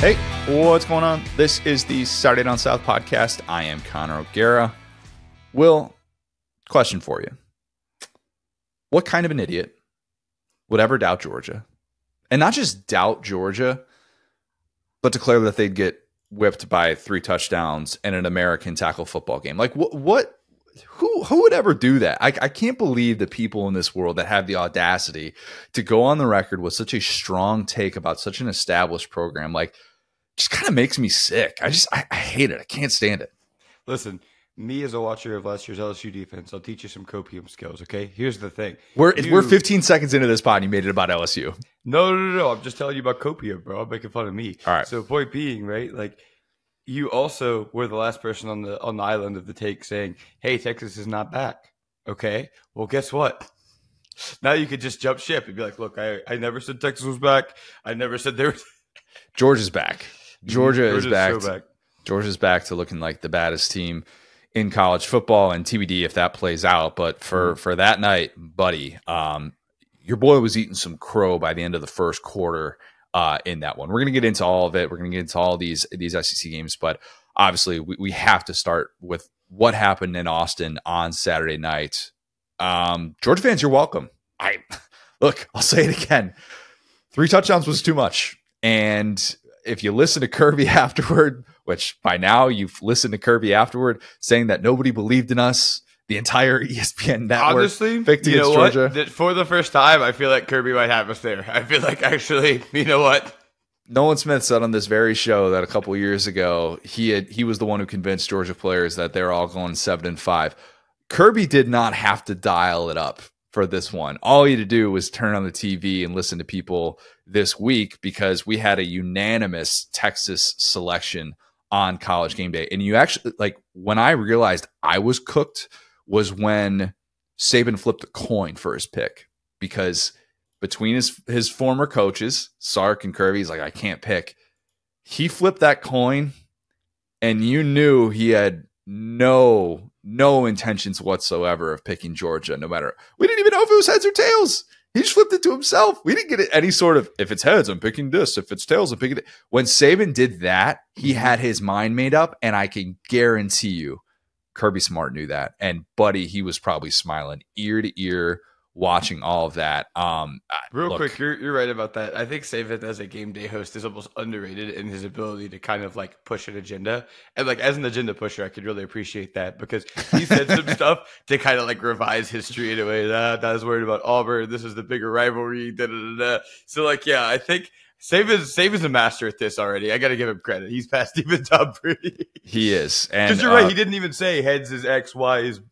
Hey, what's going on? This is the Saturday Down South podcast. I am Connor O'Gara. Will, question for you. What kind of an idiot would ever doubt Georgia? And not just doubt Georgia, but declare that they'd get whipped by 3 touchdowns in an American tackle football game. Like, who would ever do that? I can't believe the people in this world that have the audacity to go on the record with such a strong take about such an established program. Like, just kind of makes me sick. I hate it. I can't stand it. Listen, me as a watcher of last year's LSU defense, I'll teach you some copium skills, okay? Here's the thing. We're 15 seconds into this pod and you made it about LSU. No. I'm just telling you about copium, bro. I'm making fun of me. All right. So point being, right, like, you also were the last person on the island of the take saying, hey, Texas is not back. Okay? Well, guess what? Now you could just jump ship and be like, look, I never said Texas was back. I never said there was Georgia's back. Georgia's back. So back. Georgia's back to looking like the baddest team in college football, and TBD if that plays out. But for that night, buddy, your boy was eating some crow by the end of the first quarter in that one. We're going to get into all of it. We're going to get into all these SEC games, but obviously we have to start with what happened in Austin on Saturday night. Georgia fans, you're welcome. Look, I'll say it again. 3 touchdowns was too much. And if you listen to Kirby afterward, which by now you've listened to Kirby afterward, saying that nobody believed in us, the entire ESPN network honestly picked against Georgia. What? For the first time, I feel like Kirby might have us there. I feel like actually, you know what? Nolan Smith said on this very show that a couple of years ago, he was the one who convinced Georgia players that they're all going 7-5. Kirby did not have to dial it up for this one. All he had to do was turn on the TV and listen to people this week, because we had a unanimous Texas selection on College Game Day. And you actually, like, when I realized I was cooked was when Saban flipped a coin for his pick, because between his former coaches, Sark and Kirby, he's like, I can't pick. He flipped that coin, and you knew he had no intentions whatsoever of picking Georgia. No matter, we didn't even know if it was heads or tails. He just flipped it to himself. We didn't get any sort of, if it's heads, I'm picking this. If it's tails, I'm picking it. When Saban did that, he had his mind made up, and I can guarantee you Kirby Smart knew that. And buddy, he was probably smiling ear to ear watching all of that. Real quick, you're right about that. I think Saban as a game day host is almost underrated in his ability to kind of like push an agenda. And like as an agenda pusher, I could really appreciate that, because he said some stuff to kind of like revise history in a way that I was worried about Auburn. This is the bigger rivalry. So like, yeah, I think Saban's a master at this already. I got to give him credit. He's passed even Tom Brady. He is. And because you're right. He didn't even say heads is X, Y is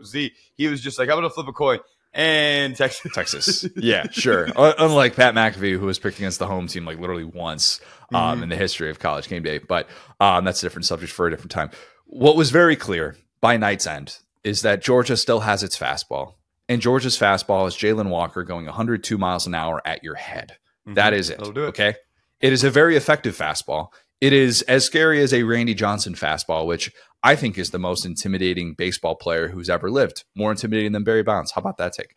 Z. He was just like, I'm going to flip a coin. And Texas. Yeah, sure. Unlike Pat McAfee, who was picked against the home team like literally once in the history of College Game Day. But that's a different subject for a different time. What was very clear by night's end is that Georgia still has its fastball. And Georgia's fastball is Jalen Walker going 102 miles an hour at your head. That is it. That'll do it. Okay. It is a very effective fastball. It is as scary as a Randy Johnson fastball, which I think is the most intimidating baseball player who's ever lived. More intimidating than Barry Bonds. How about that take?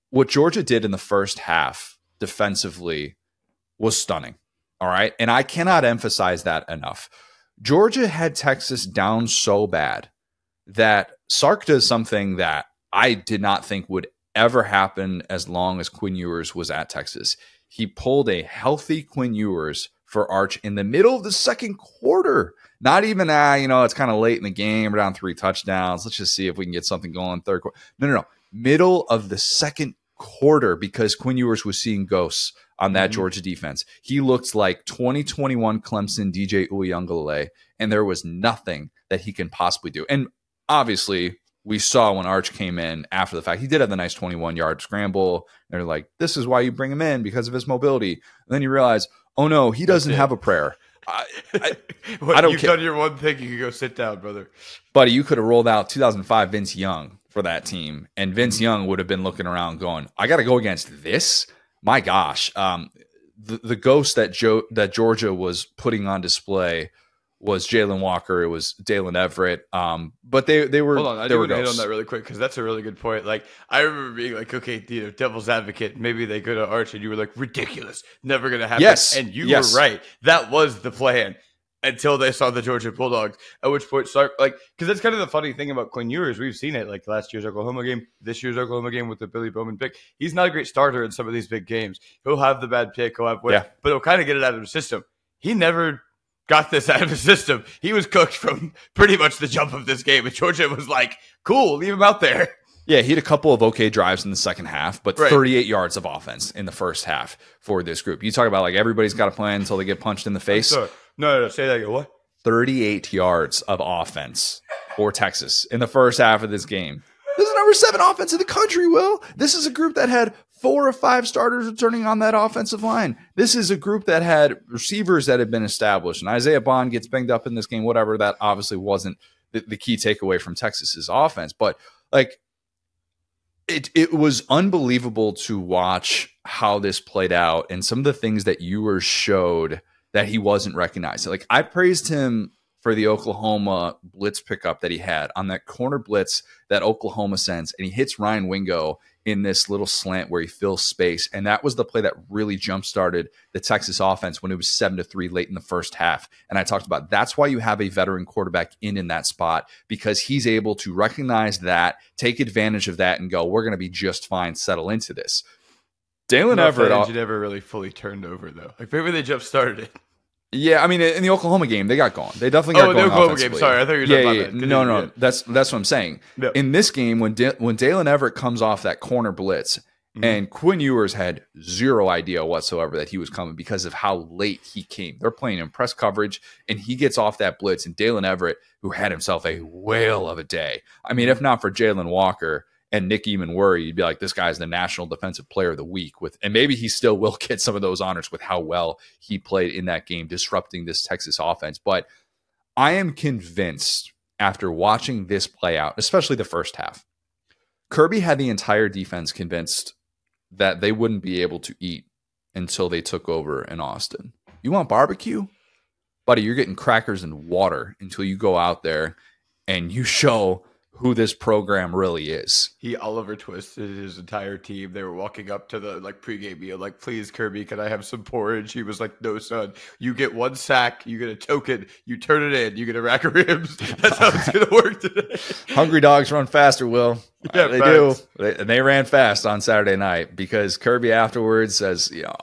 What Georgia did in the first half defensively was stunning. All right. And I cannot emphasize that enough. Georgia had Texas down so bad that Sark does something that I did not think would ever happen as long as Quinn Ewers was at Texas. He pulled a healthy Quinn Ewers for Arch in the middle of the second quarter. Not even, it's kind of late in the game. We're down 3 touchdowns. Let's just see if we can get something going third quarter. No. Middle of the second quarter, because Quinn Ewers was seeing ghosts on that Georgia defense. He looked like 2021 Clemson DJ Uiagalelei, and there was nothing that he can possibly do. And obviously, we saw when Arch came in after the fact, he did have the nice 21-yard scramble. They're like, this is why you bring him in, because of his mobility. And then you realize, oh no, he doesn't have a prayer. I don't You've care. done your one thing. You can go sit down, brother. Buddy, you could have rolled out 2005 Vince Young for that team, and Vince Young would have been looking around going, I got to go against this? My gosh. The ghost that Georgia was putting on display was Jalen Walker. It was Dalen Everett. But they were. Hold on, I do want to hit on that really quick because that's a really good point. Like I remember being like, okay, devil's advocate, maybe they go to Arch, and you were like, ridiculous, never going to happen. Yes, and you were right. That was the plan until they saw the Georgia Bulldogs. At which point, because that's kind of the funny thing about Quinn Ewers. We've seen it like last year's Oklahoma game, this year's Oklahoma game with the Billy Bowman pick. He's not a great starter in some of these big games. He'll have the bad pick, but he'll kind of get it out of his system. He never got this out of his system. He was cooked from pretty much the jump of this game. And Georgia was like, cool, leave him out there. Yeah, he had a couple of okay drives in the second half, but 38 yards of offense in the first half for this group. You talk about like everybody's got a plan until they get punched in the face. No, say that again. What? 38 yards of offense for Texas in the first half of this game. This is number 7 offense in the country, Will. This is a group that had 4 or 5 starters returning on that offensive line. This is a group that had receivers that had been established. And Isaiah Bond gets banged up in this game, whatever. That obviously wasn't the key takeaway from Texas's offense. But like it was unbelievable to watch how this played out and some of the things that Ewers showed that he wasn't recognized. Like I praised him for the Oklahoma blitz pickup that he had on that corner blitz that Oklahoma sends, and he hits Ryan Wingo in this little slant where he fills space. And that was the play that really jump-started the Texas offense when it was 7-3 late in the first half. And I talked about that's why you have a veteran quarterback in that spot, because he's able to recognize that, take advantage of that, and go, we're going to be just fine, settle into this. Dalen Everett. You never really fully turned over, though. Like maybe they jump-started it. Yeah, I mean, in the Oklahoma game, they got going. They definitely got going. Oh, the Oklahoma game. Sorry, I thought you were talking about that. No. That's what I'm saying. Yeah. In this game, when Dalen Everett comes off that corner blitz, and Quinn Ewers had zero idea whatsoever that he was coming because of how late he came. They're playing in press coverage, and he gets off that blitz, and Dalen Everett, who had himself a whale of a day. I mean, if not for Jalen Walker and Nick Eamon-Worry, you'd be like, this guy's the National Defensive Player of the Week. And maybe he still will get some of those honors with how well he played in that game, disrupting this Texas offense. But I am convinced after watching this play out, especially the first half, Kirby had the entire defense convinced that they wouldn't be able to eat until they took over in Austin. You want barbecue? Buddy, you're getting crackers and water until you go out there and you show who this program really is. He Oliver twisted his entire team. They were walking up to the pregame meal, like, please, Kirby, can I have some porridge? He was like, no, son. You get 1 sack, you get a token, you turn it in, you get a rack of ribs. That's how it's going to work today. Hungry dogs run faster, Will. Yeah, they do. And they ran fast on Saturday night because Kirby afterwards says, you know,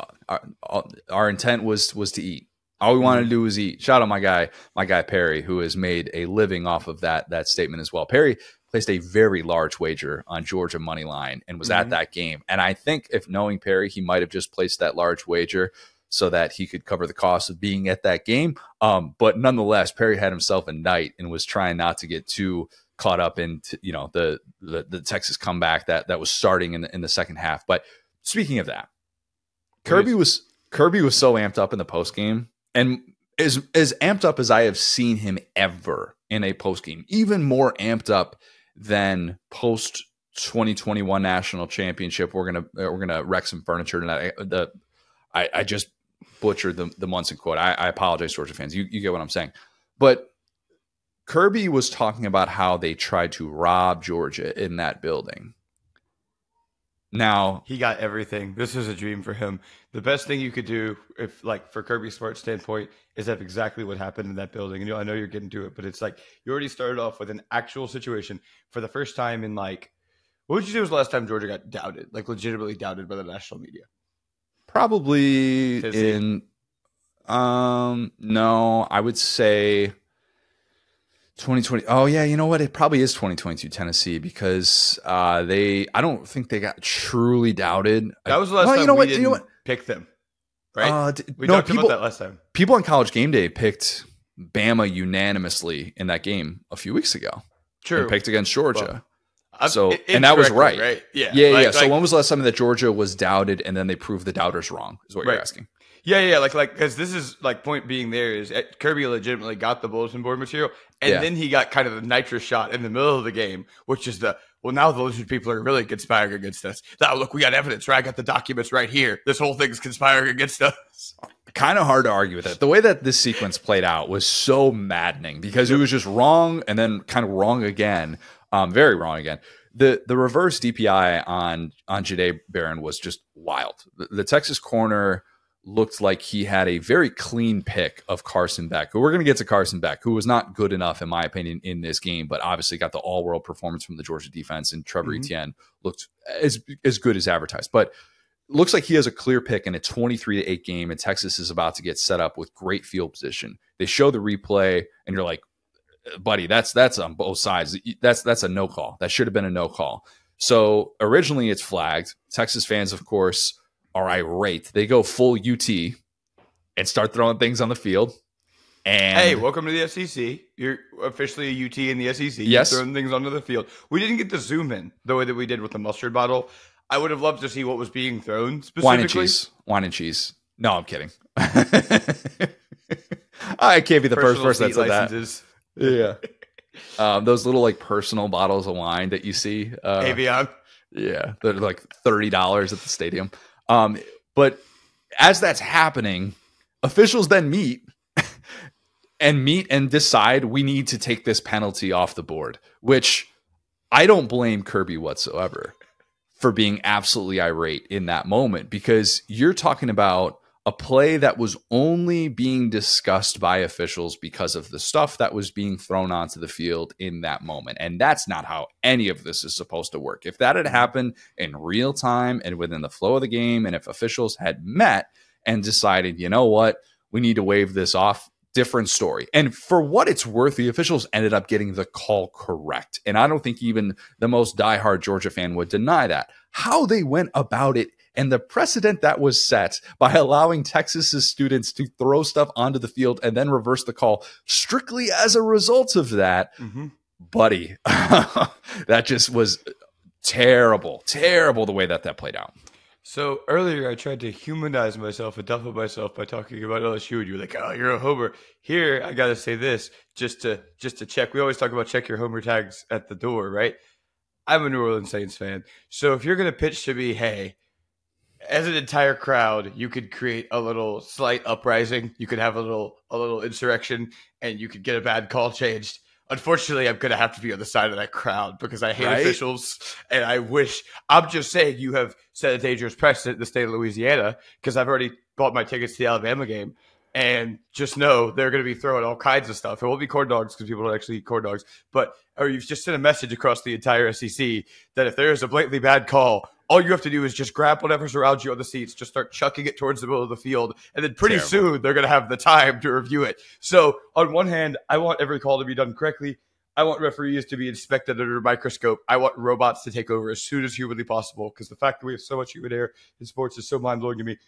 our intent was to eat. All we wanted to do was eat. Shout out my guy Perry, who has made a living off of that statement as well. Perry placed a very large wager on Georgia money line and was at that game. And I think if knowing Perry, he might have just placed that large wager so that he could cover the cost of being at that game. But nonetheless, Perry had himself a night and was trying not to get too caught up in the Texas comeback that was starting in the second half. But speaking of that, Kirby was so amped up in the post game. And as amped up as I have seen him ever in a postgame, even more amped up than post 2021 national championship. We're gonna wreck some furniture tonight. I just butchered the Munson quote. I apologize, Georgia fans. You get what I'm saying. But Kirby was talking about how they tried to rob Georgia in that building. Now he got everything. This is a dream for him. The best thing you could do, if for Kirby Smart's standpoint, is have exactly what happened in that building. And I know you're getting to it, but it's like you already started off with an actual situation for the first time in what would you say was the last time Georgia got doubted, legitimately doubted by the national media? Probably Tennessee. no, I would say 2020. Oh yeah, you know what? It probably is 2022 Tennessee because I don't think they got truly doubted. That was the last time we didn't pick them, right? We talked about that last time. People on College Game Day picked Bama unanimously in that game a few weeks ago. True. And picked against Georgia. Well, and that was right. Yeah. Yeah. So when was the last time that Georgia was doubted and then they proved the doubters wrong? Is what you're asking. Yeah, because this is point being there is Kirby legitimately got the bulletin board material, and then he got kind of the nitrous shot in the middle of the game, which is now those people are really conspiring against us. Now look, we got evidence, right? I got the documents right here. This whole thing is conspiring against us. kind of hard to argue with it. The way that this sequence played out was so maddening because it was just wrong and then kind of wrong again, very wrong again. The reverse DPI on Jahdae Barron was just wild. The Texas corner looked like he had a very clean pick of Carson Beck, who we're going to get to Carson Beck, who was not good enough, in my opinion, in this game, but obviously got the all-world performance from the Georgia defense, and Trevor Etienne looked as good as advertised. But looks like he has a clear pick in a 23-8 game, and Texas is about to get set up with great field position. They show the replay, and you're like, buddy, that's on both sides. That's a no call. That should have been a no call. So originally it's flagged. Texas fans, of course, are irate. They go full UT and start throwing things on the field. And hey, welcome to the SEC. You're officially a UT in the SEC. Yes. You're throwing things onto the field. We didn't get to zoom in the way that we did with the mustard bottle. I would have loved to see what was being thrown specifically. Wine and cheese. No, I'm kidding. I can't be the first person that said licenses. That. Yeah. Those little like personal bottles of wine that you see. Avion. Yeah. They're like $30 at the stadium. But as that's happening, officials then meet and decide we need to take this penalty off the board, which I don't blame Kirby whatsoever for being absolutely irate in that moment, because you're talking about a play that was only being discussed by officials because of the stuff that was being thrown onto the field in that moment. And that's not how any of this is supposed to work. If that had happened in real time and within the flow of the game, and if officials had met and decided, you know what, we need to waive this off, different story. And for what it's worth, the officials ended up getting the call correct. And I don't think even the most diehard Georgia fan would deny that. How they went about it and the precedent that was set by allowing Texas's students to throw stuff onto the field and then reverse the call strictly as a result of that, buddy, that just was terrible the way that played out. So earlier I tried to humanize myself and toughen myself by talking about LSU, and you were like, oh, you're a homer. Here, I got to say this just to check. We always talk about check your homer tags at the door, right? I'm a New Orleans Saints fan. So if you're going to pitch to me, hey, as an entire crowd, you could create a little slight uprising. You could have a little insurrection, and you could get a bad call changed. Unfortunately, I'm going to have to be on the side of that crowd because I hate officials, and I wish – I'm just saying you have set a dangerous precedent in the state of Louisiana because I've already bought my tickets to the Alabama game, and just know they're going to be throwing all kinds of stuff. It won't be corn dogs because people don't actually eat corn dogs, or you've just sent a message across the entire SEC that if there is a blatantly bad call, all you have to do is just grab whatever's around you on the seats, just start chucking it towards the middle of the field, and then pretty soon they're going to have the time to review it. So on one hand, I want every call to be done correctly. I want referees to be inspected under a microscope. I want robots to take over as soon as humanly possible because the fact that we have so much human error in sports is so mind-blowing to me.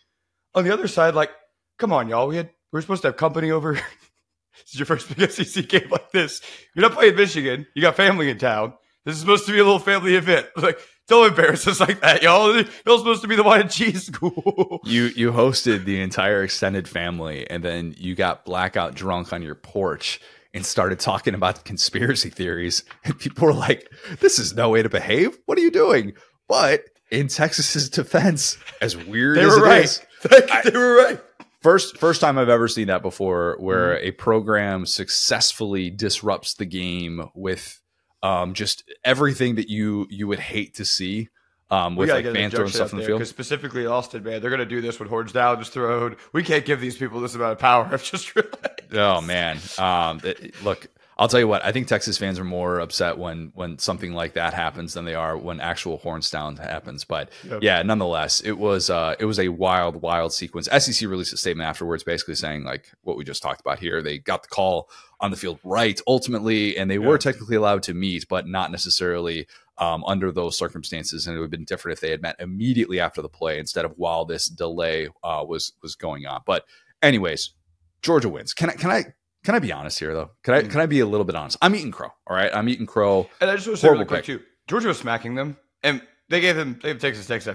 On the other side, like, come on, y'all. We're supposed to have company over. This is your first big SEC game like this. You're not playing Michigan. You got family in town. This is supposed to be a little family event. Like, don't embarrass us like that, y'all. You're supposed to be the wine and cheese school. You hosted the entire extended family, and then you got blackout drunk on your porch and started talking about conspiracy theories. And people were like, this is no way to behave. What are you doing? But in Texas's defense, as weird as it is, they were right. First time I've ever seen that before, where a program successfully disrupts the game with just everything that you would hate to see. With like fans throwing stuff in the field. Because specifically Austin, man, they're going to do this with horns down, just thrown. We can't give these people this amount of power. I've just realized. Oh, man. Look, I'll tell you what. I think Texas fans are more upset when something like that happens than they are when actual horns down happens. But yeah, nonetheless, it was a wild sequence. SEC released a statement afterwards, basically saying like what we just talked about here. They got the call on the field right ultimately, and they were technically allowed to meet, but not necessarily under those circumstances. And it would have been different if they had met immediately after the play instead of while this delay was going on. But anyways, Georgia wins. Can I be honest here though? Can I be a little bit honest? I'm eating crow. All right, I'm eating crow. And I just want to say really quick too. Georgia was smacking them, and they gave Texas chance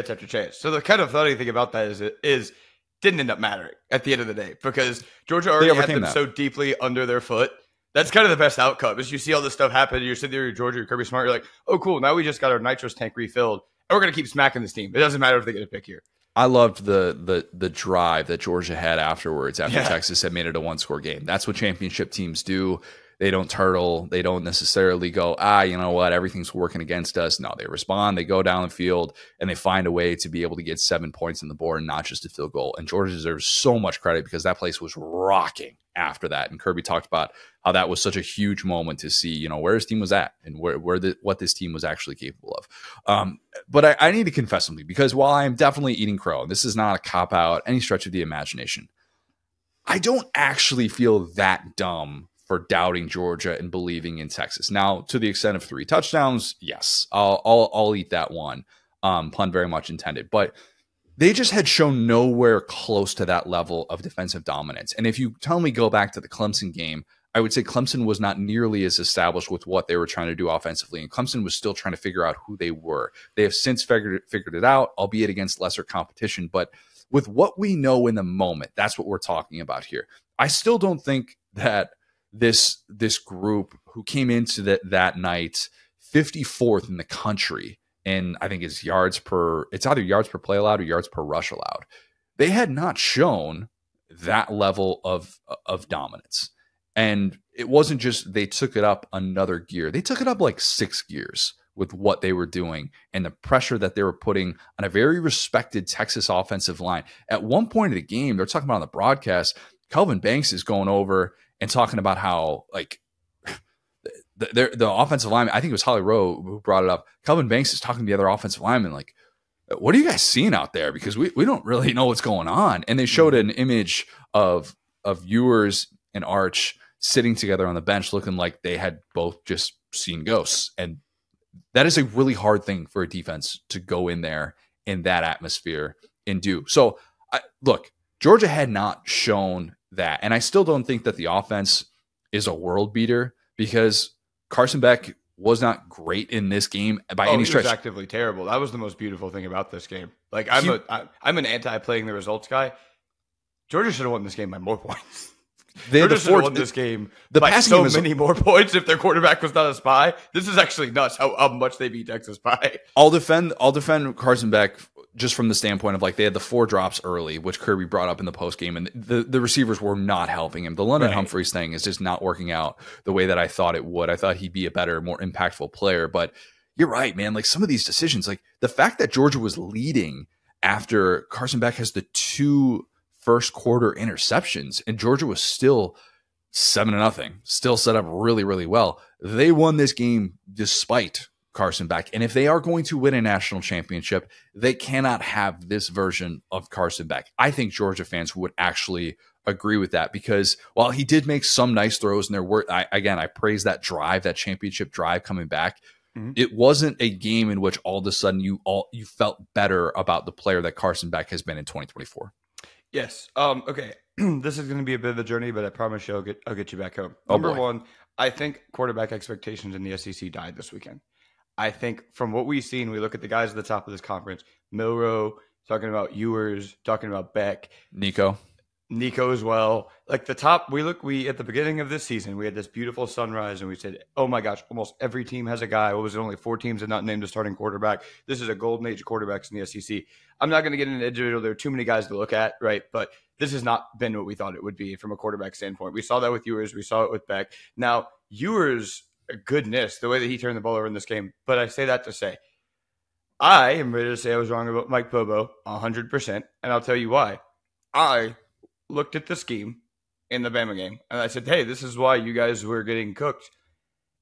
after chance. So the kind of funny thing about that is didn't end up mattering at the end of the day because Georgia already had them so deeply under their foot. That's kind of the best outcome is you see all this stuff happen. You're sitting there, you're Georgia, you're Kirby Smart. You're like, oh, cool. Now we just got our nitrous tank refilled, and we're going to keep smacking this team. It doesn't matter if they get a pick here. I loved the drive that Georgia had afterwards after Texas had made it a one-score game. That's what championship teams do. They don't turtle. They don't necessarily go, you know what, everything's working against us. No, they respond. They go down the field, and they find a way to be able to get 7 points on the board and not just a field goal. And Georgia deserves so much credit because that place was rocking after that. And Kirby talked about how that was such a huge moment to see, you know, where his team was at and what this team was actually capable of. But I need to confess something, because while I'm definitely eating crow, and this is not a cop-out, any stretch of the imagination, I don't actually feel that dumb for doubting Georgia and believing in Texas. Now, to the extent of 3 touchdowns, yes, I'll eat that one. Pun very much intended. But they just had shown nowhere close to that level of defensive dominance. And if you tell me go back to the Clemson game, I would say Clemson was not nearly as established with what they were trying to do offensively, and Clemson was still trying to figure out who they were. They have since figured it out, albeit against lesser competition. But with what we know in the moment, that's what we're talking about here. I still don't think that this group who came into that night 54th in the country, and I think it's either yards per play allowed or yards per rush allowed. They had not shown that level of dominance. And it wasn't just they took it up another gear. They took it up like 6 gears with what they were doing and the pressure that they were putting on a very respected Texas offensive line. At one point of the game, they're talking about on the broadcast, Kelvin Banks is going over and talking about how, like, the offensive lineman, I think it was Holly Rowe who brought it up. Kelvin Banks is talking to the other offensive lineman, like, what are you guys seeing out there? Because we don't really know what's going on. And they showed an image of Ewers and Arch sitting together on the bench looking like they had both just seen ghosts. And that is a really hard thing for a defense to go in there in that atmosphere and do. So, look, Georgia had not shown that. And I still don't think that the offense is a world beater, because Carson Beck was not great in this game by any stretch. He was actively terrible. That was the most beautiful thing about this game. Like, I'm an anti-playing the results guy. Georgia should have won this game by more points. Georgia should have won this game by so many more points if their quarterback was not a spy. This is actually nuts how much they beat Texas by. I'll defend Carson Beck just from the standpoint of, like, they had the 4 drops early, which Kirby brought up in the post game, and the receivers were not helping him. The London Humphreys thing is just not working out the way that I thought it would. I thought he'd be a better, more impactful player, but you're right, man. Like, some of these decisions, like the fact that Georgia was leading after Carson Beck has the 2 first quarter interceptions, and Georgia was still 7-0, still set up really, really well. They won this game despite Carson Beck. And if they are going to win a national championship, they cannot have this version of Carson Beck. I think Georgia fans would actually agree with that, because while he did make some nice throws, and there were, I praise that drive, that championship drive coming back. Mm-hmm. It wasn't a game in which all of a sudden you felt better about the player that Carson Beck has been in 2024. Yes. Okay. This is going to be a bit of a journey, but I promise you I'll get you back home. Number one, I think quarterback expectations in the SEC died this weekend. I think from what we've seen, we look at the guys at the top of this conference, Milroe, talking about Ewers, talking about Beck. Nico as well. Like the top, we at the beginning of this season, we had this beautiful sunrise and we said, oh my gosh, almost every team has a guy. What was it? Only 4 teams had not named a starting quarterback. This is a golden age of quarterbacks in the SEC. I'm not going to get into individual. There are too many guys to look at, right? But this has not been what we thought it would be from a quarterback standpoint. We saw that with Ewers. We saw it with Beck. Now, Ewers, goodness, the way that he turned the ball over in this game. But I say that to say, I am ready to say I was wrong about Mike Bobo 100%. And I'll tell you why. I looked at the scheme in the Bama game, and I said, hey, this is why you guys were getting cooked.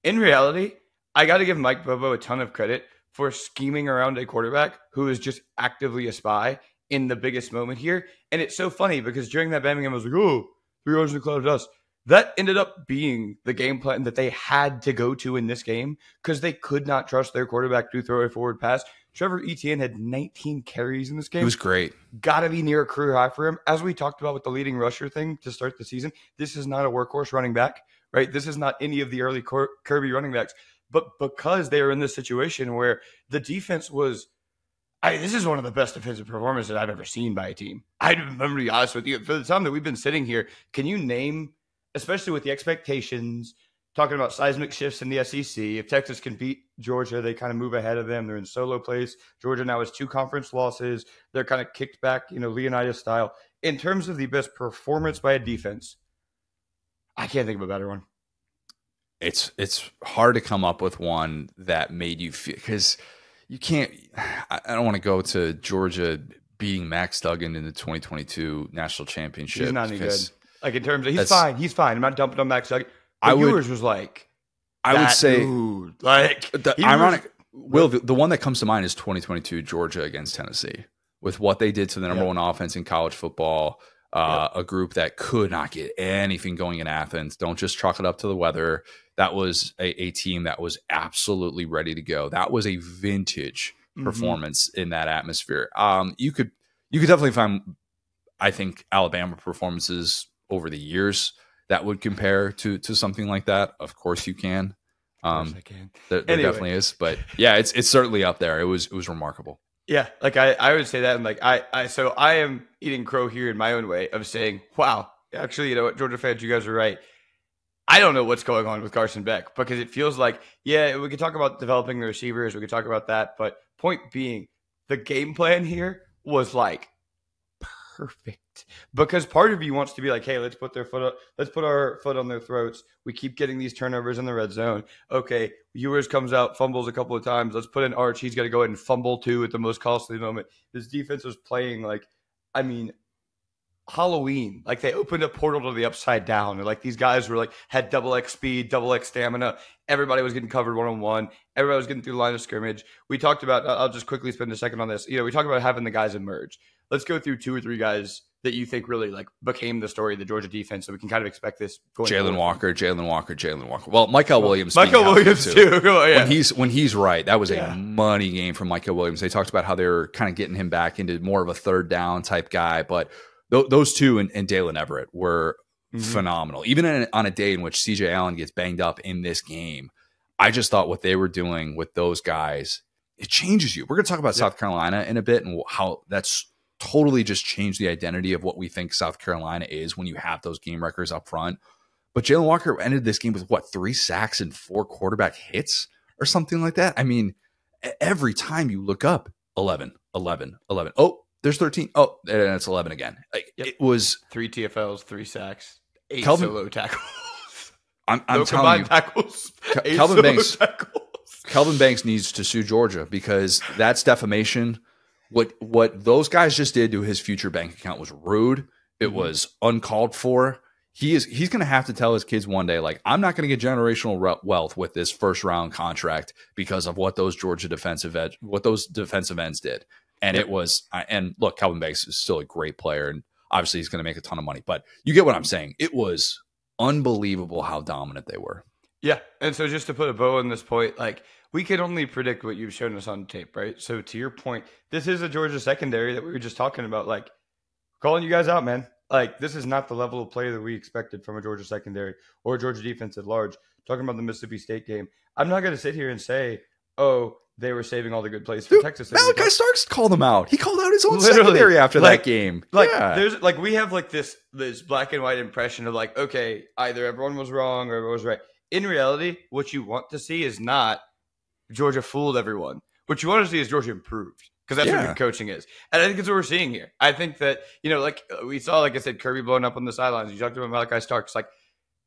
In reality, I got to give Mike Bobo a ton of credit for scheming around a quarterback who is just actively a spy in the biggest moment here. And it's so funny because during that Bama game, I was like, oh, 3 yards in the cloud of dust. That ended up being the game plan that they had to go to in this game because they could not trust their quarterback to throw a forward pass. Trevor Etienne had 19 carries in this game. It was great. Got to be near a career high for him. As we talked about with the leading rusher thing to start the season, this is not a workhorse running back, right? This is not any of the early Kirby running backs. But because they are in this situation where the defense was this is one of the best defensive performances I've ever seen by a team. I'm going to be honest with you. For the time that we've been sitting here, can you name, especially with the expectations, talking about seismic shifts in the SEC. If Texas can beat Georgia, they kind of move ahead of them. They're in solo place. Georgia now has 2 conference losses. They're kind of kicked back, Leonidas style. In terms of the best performance by a defense, I can't think of a better one. It's hard to come up with one that made you feel, because you can't. I don't want to go to Georgia beating Max Duggan in the 2022 national championship. He's not any good. Like in terms of he's fine. He's fine. I'm not dumping on Max Duggan. Yours was like. I would say dude, like the ironic. The one that comes to mind is 2022 Georgia against Tennessee, with what they did to the number one offense in college football. A group that could not get anything going in Athens. Don't just chalk it up to the weather. That was a team that was absolutely ready to go. That was a vintage performance in that atmosphere. You could definitely find, I think, Alabama performances over the years that would compare to something like that. Of course you can. Of course I can. There definitely is. But yeah, it's certainly up there. It was remarkable. Yeah, like I would say that, and like so I am eating crow here in my own way of saying, wow, actually, you know what, Georgia fans, you guys are right. I don't know what's going on with Carson Beck, because it feels like, yeah, we could talk about developing the receivers, we could talk about that, but point being, the game plan here was like perfect, because part of you wants to be like, hey, let's put our foot on their throats. We keep getting these turnovers in the red zone. Okay, Ewers comes out, fumbles a couple of times. Let's put in Arch. He's got to go ahead and fumble too at the most costly moment. This defense was playing like, I mean, Halloween. Like they opened a portal to the upside down. And like these guys were like, had double X speed, double X stamina. Everybody was getting covered one-on-one. Everybody was getting through the line of scrimmage. We talked about, I'll just quickly spend a second on this. We talked about having the guys emerge. Let's go through 2 or 3 guys that you think really like became the story of the Georgia defense, so we can kind of expect this going Jalen Walker. Well, Michael Williams. Too. Yeah. When he's right, that was a money game from Michael Williams. They talked about how they were kind of getting him back into more of a third down type guy, but those two and Dalen Everett were phenomenal. Even on a day in which CJ Allen gets banged up in this game, I just thought what they were doing with those guys, it changes you. We're going to talk about South Carolina in a bit and how that's totally just changed the identity of what we think South Carolina is when you have those game wreckers up front. But Jalen Walker ended this game with 3 sacks and 4 quarterback hits or something like that. I mean, every time you look up, 11. Oh, there's 13. Oh, and it's 11 again. It was 3 TFLs, 3 sacks, 8 solo tackles. I'm telling you, tackles, Kelvin Banks needs to sue Georgia, because that's defamation. What those guys just did to his future bank account was rude. It was uncalled for. He's going to have to tell his kids one day, like, I'm not going to get generational wealth with this first round contract because of what those Georgia defensive ends did. And it was, and look, Kelvin Banks is still a great player, and obviously he's going to make a ton of money. But you get what I'm saying. It was unbelievable how dominant they were. Yeah, and so just to put a bow on this point, like, we can only predict what you've shown us on tape, right? So to your point, this is a Georgia secondary that we were just talking about, like, calling you guys out, man. Like, this is not the level of play that we expected from a Georgia secondary or Georgia defense at large. Talking about the Mississippi State game, I'm not going to sit here and say, oh, they were saving all the good plays for Texas. Malachi Starks called them out. He called out his own secondary after that game. There's like, we have like this black and white impression of like, okay, either everyone was wrong or everyone was right. In reality, what you want to see is not Georgia fooled everyone. What you want to see is Georgia improved, because that's what good coaching is. And I think it's what we're seeing here. I think that, like we saw, like I said, Kirby blowing up on the sidelines. You talked about Malachi Starks. Like,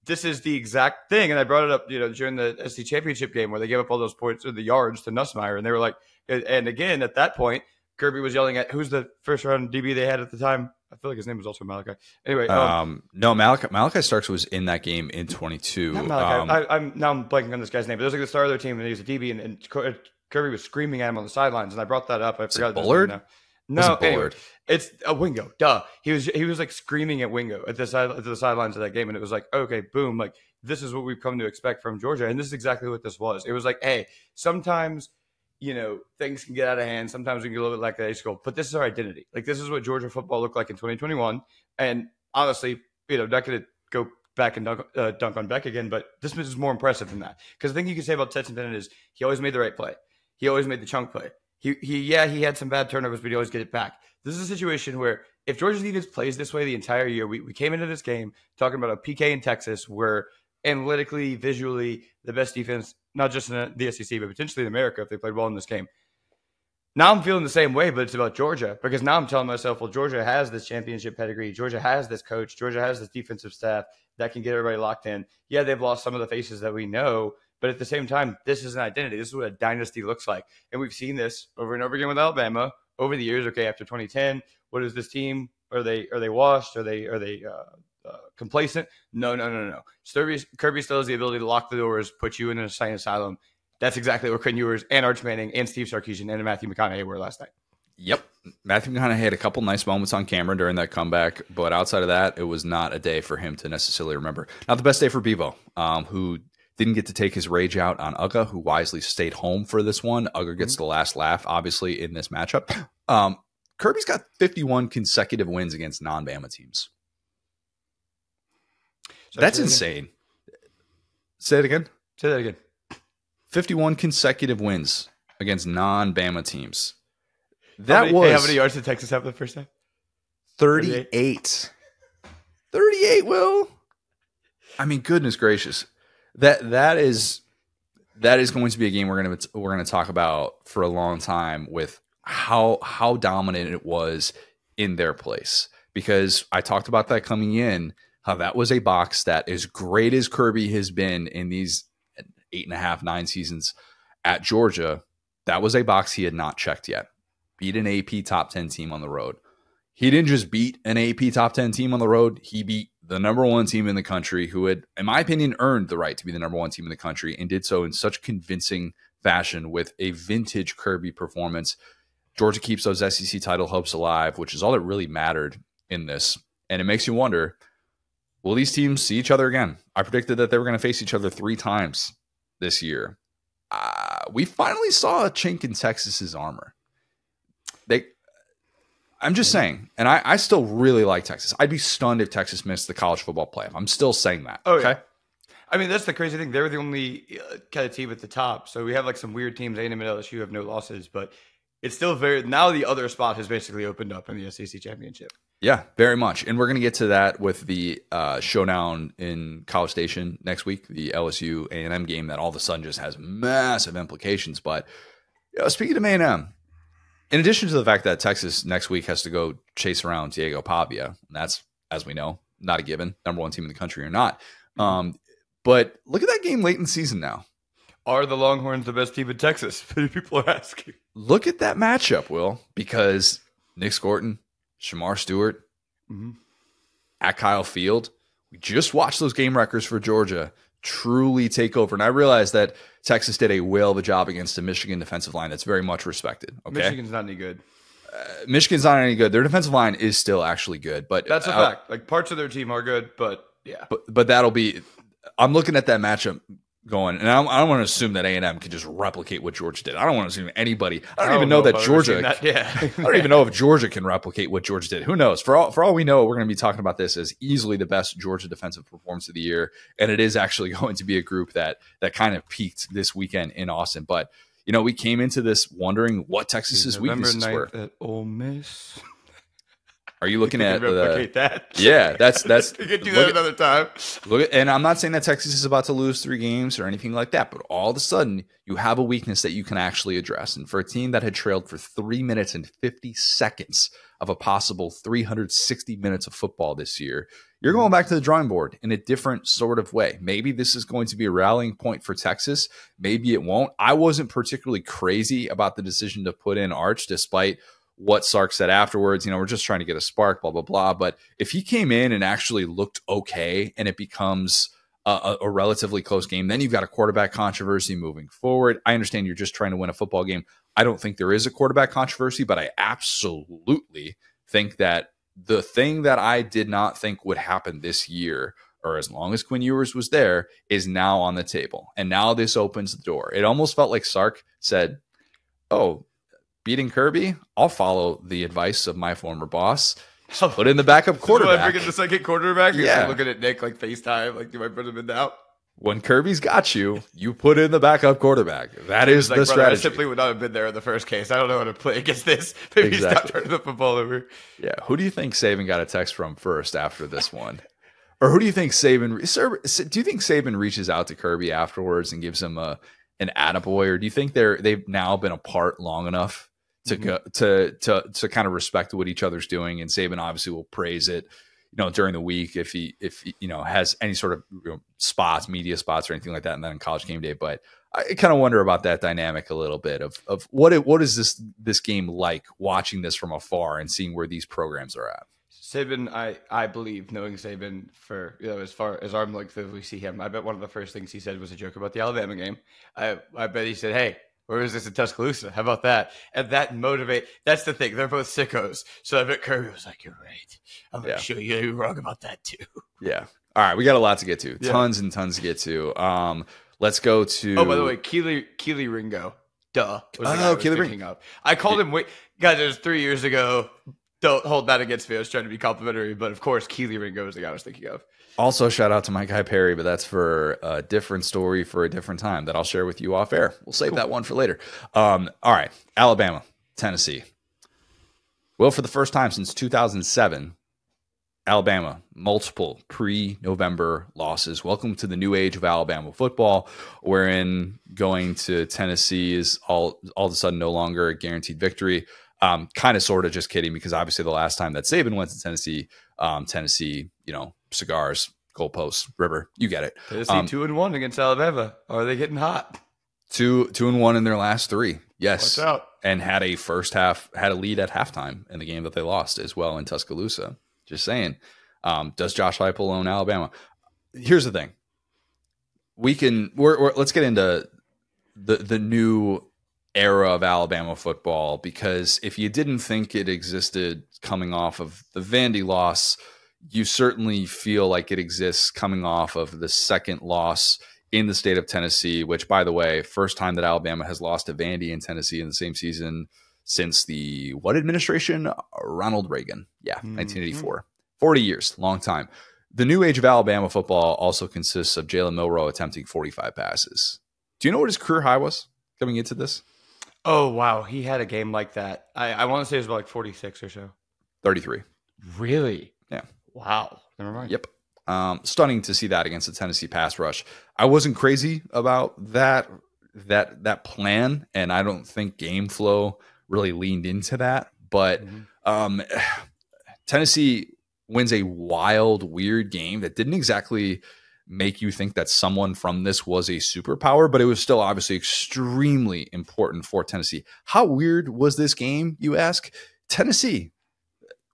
this is the exact thing. And I brought it up, during the SC championship game where they gave up all those points or the yards to Nussmeier. And they were like, and again, at that point, Kirby was yelling at who's the first round DB they had at the time. I feel like his name was also Malachi. Anyway, no, Malachi Starks was in that game in 22. Not Malachi. I'm blanking on this guy's name, but there was like the star of their team, and he was a DB, and Kirby was screaming at him on the sidelines, and I brought that up. I forgot. Bullard? No, anyway, it's a Wingo. Duh. He was like screaming at Wingo at the sidelines of that game, and it was like, okay, boom, like this is what we've come to expect from Georgia, and this is exactly what this was. It was like, hey, sometimes things can get out of hand. Sometimes we can get a little bit like that school, but this is our identity. Like, this is what Georgia football looked like in 2021. And honestly, not going to go back and dunk on Beck again, but this is more impressive than that. Because the thing you can say about Stetson Bennett is he always made the right play. He always made the chunk play. He had some bad turnovers, but he always get it back. This is a situation where if Georgia's defense plays this way the entire year, we came into this game talking about a PK in Texas where analytically, visually, the best defense, not just in the SEC, but potentially in America if they played well in this game. Now I'm feeling the same way, but it's about Georgia, because now I'm telling myself, well, Georgia has this championship pedigree. Georgia has this coach. Georgia has this defensive staff that can get everybody locked in. Yeah, they've lost some of the faces that we know, but at the same time, this is an identity. This is what a dynasty looks like. And we've seen this over and over again with Alabama over the years. Okay, after 2010, what is this team? Are they washed? Are they complacent? No. Kirby still has the ability to lock the doors, put you in an insane asylum. That's exactly what Quinn Ewers and Arch Manning and Steve Sarkisian and Matthew McConaughey were last night. Yep. Matthew McConaughey had a couple nice moments on camera during that comeback, but outside of that, it was not a day for him to necessarily remember. Not the best day for Bevo, who didn't get to take his rage out on Uga, who wisely stayed home for this one. Uga gets the last laugh, obviously, in this matchup. Kirby's got 51 consecutive wins against non-Bama teams. That's insane. Say it again. Say that again. 51 consecutive wins against non-Bama teams. How many yards did Texas have the first time? 38. 38, Will. I mean, goodness gracious. That is going to be a game we're going to talk about for a long time, with how dominant it was in their place. Because I talked about that coming in, how that was a box that, as great as Kirby has been in these 8.5, 9 seasons at Georgia, that was a box he had not checked yet. Beat an AP top 10 team on the road. He didn't just beat an AP top 10 team on the road. He beat the number one team in the country, who had, in my opinion, earned the right to be the number one team in the country, and did so in such convincing fashion with a vintage Kirby performance. Georgia keeps those SEC title hopes alive, which is all that really mattered in this. And it makes you wonder, will these teams see each other again? I predicted that they were going to face each other 3 times this year. We finally saw a chink in Texas's armor. I'm just saying, and I still really like Texas. I'd be stunned if Texas missed the college football playoff. I'm still saying that. Oh, okay. Yeah. I mean, that's the crazy thing. They're the only kind of team at the top. So we have like some weird teams. A&M and LSU have no losses, but it's still now the other spot has basically opened up in the SEC championship. Yeah, very much. And we're going to get to that with the showdown in College Station next week, the LSU A&M game that all of a sudden just has massive implications. But speaking of A&M, in addition to the fact that Texas next week has to go chase around Diego Pavia, and that's, as we know, not a given, number one team in the country or not. But look at that game late in the season now. Are the Longhorns the best team in Texas? Many people are asking. Look at that matchup, Will, because Nick Scorton, Shamar Stewart, at Kyle Field, we just watched those game records for Georgia truly take over. And I realize that Texas did a whale of a job against a Michigan defensive line that's very much respected. Okay? Michigan's not any good. Michigan's not any good. Their defensive line is still actually good, but that's a fact. Like, parts of their team are good, but yeah. But that'll be. I'm looking at that matchup going, and I don't want to assume that A&M can just replicate what Georgia did. I don't want to assume anybody. I don't even know that Georgia. I don't even know if Georgia can replicate what Georgia did. Who knows? For all we know, we're going to be talking about this as easily the best Georgia defensive performance of the year, and it is actually going to be a group that kind of peaked this weekend in Austin. But we came into this wondering what Texas's weaknesses were. At Ole Miss. Are you looking at replicate that? Yeah, that's you could do that another time. And I'm not saying that Texas is about to lose 3 games or anything like that, but all of a sudden you have a weakness that you can actually address. And for a team that had trailed for 3 minutes and 50 seconds of a possible 360 minutes of football this year, you're going back to the drawing board in a different sort of way. Maybe this is going to be a rallying point for Texas. Maybe it won't. I wasn't particularly crazy about the decision to put in Arch, despite what Sark said afterwards. We're just trying to get a spark, blah, blah, blah. But if he came in and actually looked okay and it becomes a relatively close game, then you've got a quarterback controversy moving forward. I understand you're just trying to win a football game. I don't think there is a quarterback controversy, but I absolutely think that the thing that I did not think would happen this year, or as long as Quinn Ewers was there, is now on the table. And now this opens the door. It almost felt like Sark said, oh, beating Kirby, I'll follow the advice of my former boss. Just put in the backup quarterback. I bring in the second quarterback? Yeah. Looking at Nick like FaceTime, like, do I put him in now? When Kirby's got you, you put in the backup quarterback. That is the strategy. I simply would not have been there in the first case. I don't know how to play against this. Maybe stop turning the football over. Yeah. Who do you think Saban got a text from first after this one? Or who do you think Saban? Do you think Saban reaches out to Kirby afterwards and gives him an attaboy, or do you think they've now been apart long enough to go to kind of respect what each other's doing? And Saban obviously will praise it, during the week if he has any sort of spots, media spots, or anything like that, and then on College Game Day. But I kind of wonder about that dynamic a little bit of what is this game like, watching this from afar and seeing where these programs are at. Saban, I believe, knowing Saban for as far as arm length as we see him, I bet one of the first things he said was a joke about the Alabama game. I bet he said, "Hey, where is this in Tuscaloosa? How about that?" And that motivate. That's the thing. They're both sickos. So I bet Kirby was like, "You're right. I'm going to show you you're wrong about that too." Yeah. All right. We got a lot to get to. Tons and tons to get to. Let's go to. Oh, by the way, Keely Ringo. Duh. Keely Ringo. I called him. Guys, it was 3 years ago. Don't hold that against me. I was trying to be complimentary, but of course, Keely Ringo is the guy I was thinking of. Also, shout out to my guy Perry, but that's for a different story for a different time that I'll share with you off air. We'll save that one for later. All right. Alabama, Tennessee. Well, for the first time since 2007, Alabama, multiple pre-November losses. Welcome to the new age of Alabama football, wherein going to Tennessee is all of a sudden no longer a guaranteed victory. Kind of, sort of, just kidding, because obviously the last time that Saban went to Tennessee, cigars, goalposts, river, you get it. Tennessee 2-1 against Alabama. Are they getting hot? 2-1 in their last three. Yes. Watch out. And had a lead at halftime in the game that they lost as well in Tuscaloosa. Just saying. Does Josh Heupel own Alabama? Here's the thing. Let's get into the new era of Alabama football, because if you didn't think it existed coming off of the Vandy loss, you certainly feel like it exists coming off of the second loss in the state of Tennessee, which, by the way, first time that Alabama has lost to Vandy in Tennessee in the same season since the what administration? Ronald Reagan. Yeah, 1984. 40 years, long time. The new age of Alabama football also consists of Jalen Milroe attempting 45 passes. Do you know what his career high was coming into this? Oh, wow. He had a game like that. I want to say it was about like 46 or so. 33. Really? Yeah. Wow. Never mind. Yep. Stunning to see that against the Tennessee pass rush. I wasn't crazy about that plan, and I don't think game flow really leaned into that. But Tennessee wins a wild, weird game that didn't exactly make you think that someone from this was a superpower, but it was still obviously extremely important for Tennessee. How weird was this game, you ask? Tennessee,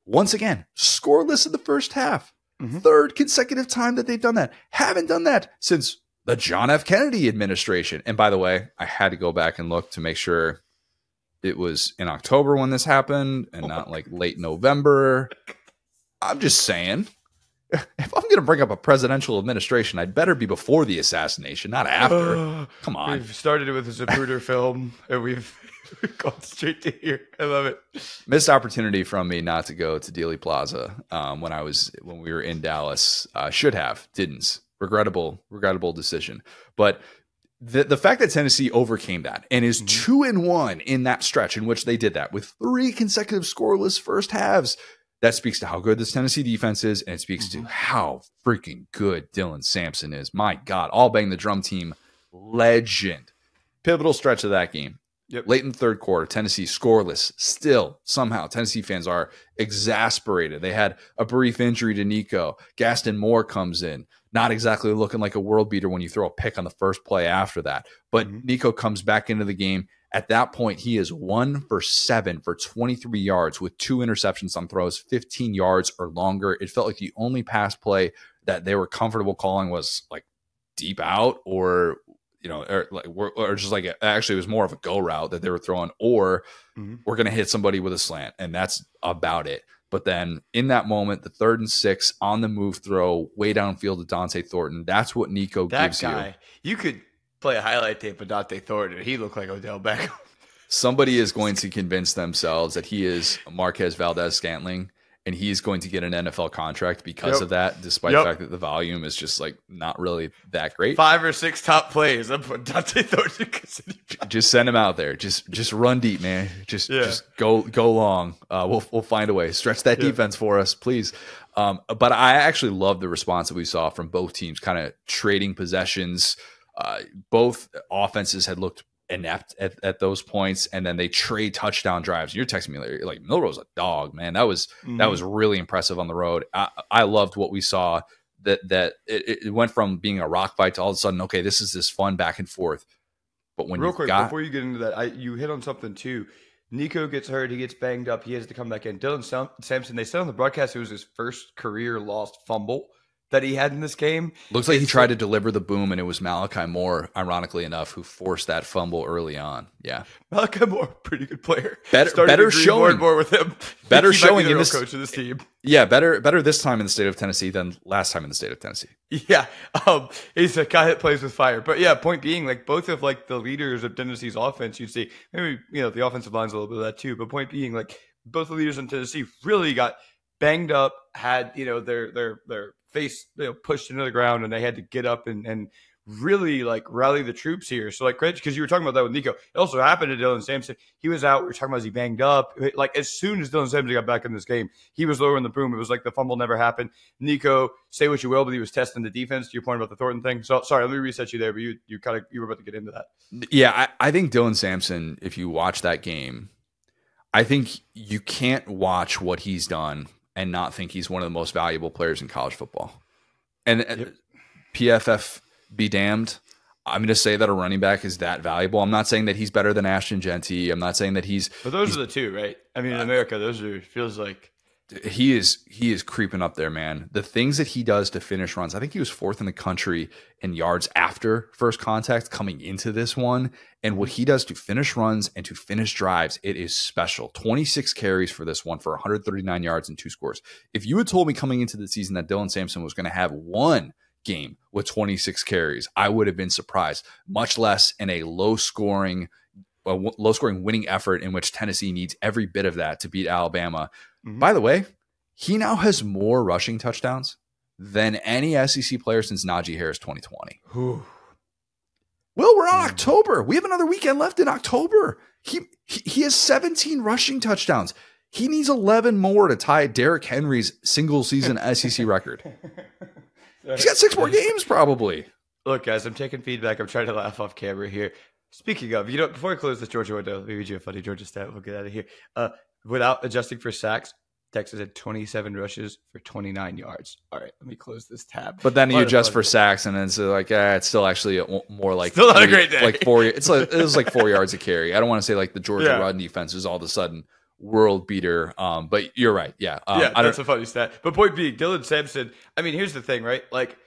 once again, scoreless in the first half. Third consecutive time that they've done that. Haven't done that since the John F. Kennedy administration. And by the way, I had to go back and look to make sure it was in October when this happened and not like late November. I'm just saying, if I'm going to bring up a presidential administration, I'd better be before the assassination, not after. Come on. We've started with a Zapruder film, and we've gone straight to here. I love it. Missed opportunity from me not to go to Dealey Plaza when we were in Dallas. Should have, didn't. Regrettable decision. But the fact that Tennessee overcame that and is 2-1 in that stretch in which they did that with 3 consecutive scoreless first halves, that speaks to how good this Tennessee defense is, and it speaks to how freaking good Dylan Sampson is. My God, all bang the drum team, legend. Pivotal stretch of that game. Yep. Late in the third quarter, Tennessee scoreless. Still, somehow, Tennessee fans are exasperated. They had a brief injury to Nico. Gaston Moore comes in. Not exactly looking like a world beater when you throw a pick on the first play after that. But Nico comes back into the game. At that point, he is 1 for 7 for 23 yards with 2 interceptions on throws, 15 yards or longer. It felt like the only pass play that they were comfortable calling was like deep out or just like actually it was more of a go route that they were throwing, or we're going to hit somebody with a slant, and that's about it. But then in that moment, the 3rd and 6 on the move throw way downfield to Dante Thornton, that's what Nico gives you. That guy, you could play a highlight tape of Dante Thornton. He looked like Odell Beckham. Somebody is going to convince themselves that he is Marquez Valdez-Scantling, and he's going to get an NFL contract because of that, despite the fact that the volume is just like not really that great. 5 or 6 top plays. I'm putting Dante Thornton. Just send him out there. Just run deep, man. Just go long. We'll find a way. Stretch that defense for us, please. But I actually love the response that we saw from both teams, kind of trading possessions. Both offenses had looked inept at those points, and then they trade touchdown drives. You're texting me like Milroe's a dog, man. That was really impressive on the road. I loved what we saw. That it went from being a rock fight to all of a sudden, okay, this is this fun back and forth. But when real quick before you get into that, you hit on something too. Nico gets hurt, he gets banged up, he has to come back in. Dylan Sampson, they said on the broadcast it was his first career lost fumble that he had in this game. Looks like he tried to deliver the boom, and it was Malachi Moore, ironically enough, who forced that fumble early on. Yeah, Malachi Moore, pretty good player. Better showing more and more with him. Better showing in this coach of this team. Yeah, better this time in the state of Tennessee than last time in the state of Tennessee. Yeah, he's a guy that plays with fire. But yeah, point being, like both of like the leaders of Tennessee's offense, you'd see maybe the offensive line's a little bit of that too. But point being, like both the leaders in Tennessee really got banged up, had their face pushed into the ground, and they had to get up and really like rally the troops here. So like great, because you were talking about that with Nico. It also happened to Dylan Sampson. He was out. We were talking about, is he banged up? Like as soon as Dylan Sampson got back in this game, he was lowering the boom. It was like the fumble never happened. Nico, say what you will, but he was testing the defense. To your point about the Thornton thing. So sorry, let me reset you there. But you were about to get into that. Yeah, I think Dylan Sampson, if you watch that game, I think you can't watch what he's done and not think he's one of the most valuable players in college football. And PFF be damned. I'm going to say that a running back is that valuable. I'm not saying that he's better than Ashton Genty. I'm not saying that he's. But those are the two, right? I mean, in America, those are feels like. He is creeping up there, man. The things that he does to finish runs. I think he was 4th in the country in yards after first contact coming into this one. And what he does to finish runs and to finish drives, it is special. 26 carries for this one for 139 yards and 2 scores. If you had told me coming into the season that Dylan Sampson was going to have one game with 26 carries, I would have been surprised, much less in a low-scoring winning effort in which Tennessee needs every bit of that to beat Alabama. Mm-hmm. By the way, he now has more rushing touchdowns than any SEC player since Najee Harris 2020. Well, we're on October. We have another weekend left in October. He has 17 rushing touchdowns. He needs 11 more to tie Derrick Henry's single-season SEC record. He's got 6 more games probably. Look, guys, I'm taking feedback. I'm trying to laugh off camera here. Speaking of, before I close this Georgia window, let me read you a funny Georgia stat. We'll get out of here. Without adjusting for sacks, Texas had 27 rushes for 29 yards. All right, let me close this tab. But then you adjust for sacks, and then it's like, it's still actually more like still not a great day. Like 4. It was like 4 yards a carry. I don't want to say like the Georgia run defense is all of a sudden world beater. But you're right. Yeah. That's a funny stat. But point being, Dylan Sampson. I mean, here's the thing, right? Like,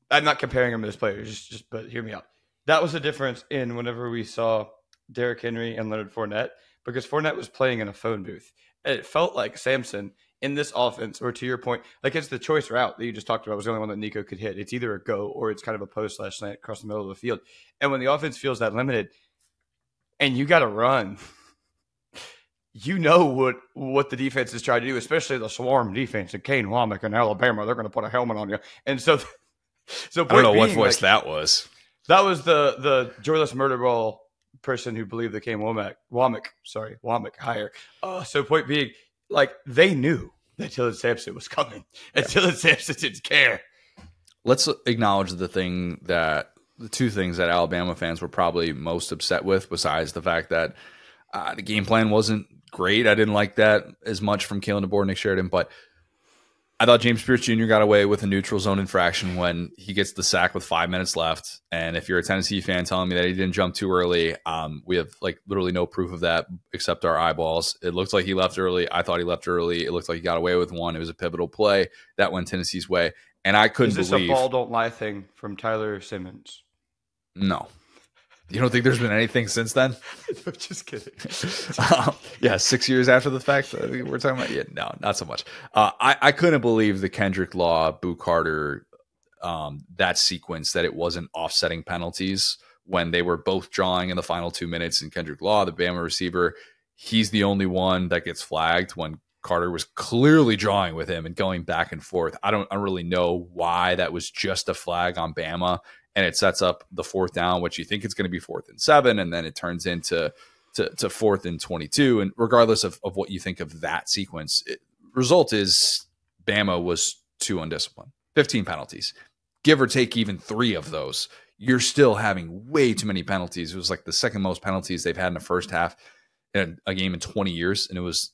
I'm not comparing him to this player. But hear me out. That was the difference in whenever we saw Derrick Henry and Leonard Fournette, because Fournette was playing in a phone booth. And it felt like Sampson in this offense, or to your point, like it's the choice route that you just talked about was the only one that Nico could hit. It's either a go or it's kind of a post/slant across the middle of the field. And when the offense feels that limited and you got to run, you know what the defense is trying to do, especially the swarm defense and Kane Womack in Alabama. They're going to put a helmet on you. And so I don't know what voice that was. That was the joyless murder ball person who believed that Kane Womack higher. So point being, like, they knew that Dylan Sampson was coming, and Dylan Sampson didn't care. Let's acknowledge the two things that Alabama fans were probably most upset with, besides the fact that the game plan wasn't great. I didn't like that as much from Kalen DeBoer, Nick Sheridan, but I thought James Pierce Jr. got away with a neutral zone infraction when he gets the sack with 5 minutes left. And if you're a Tennessee fan telling me that he didn't jump too early, we have like literally no proof of that except our eyeballs. It looks like he left early. I thought he left early. It looked like he got away with one. It was a pivotal play that went Tennessee's way. And I couldn't believe. Is this a ball don't lie thing from Tyler Simmons? No. You don't think there's been anything since then? I'm just kidding. 6 years after the fact we're talking about. Yeah, no, not so much. I couldn't believe the Kendrick Law, Boo Carter, that sequence, that it wasn't offsetting penalties when they were both drawing in the final 2 minutes. And Kendrick Law, the Bama receiver, he's the only one that gets flagged when Carter was clearly drawing with him and going back and forth. I don't really know why that was just a flag on Bama, and it sets up the 4th down, which you think it's going to be 4th and 7, and then it turns into to 4th and 22. And regardless of what you think of that sequence, result is Bama was too undisciplined. 15 penalties, give or take even 3 of those. You're still having way too many penalties. It was like the second most penalties they've had in the first half in a game in 20 years. And it was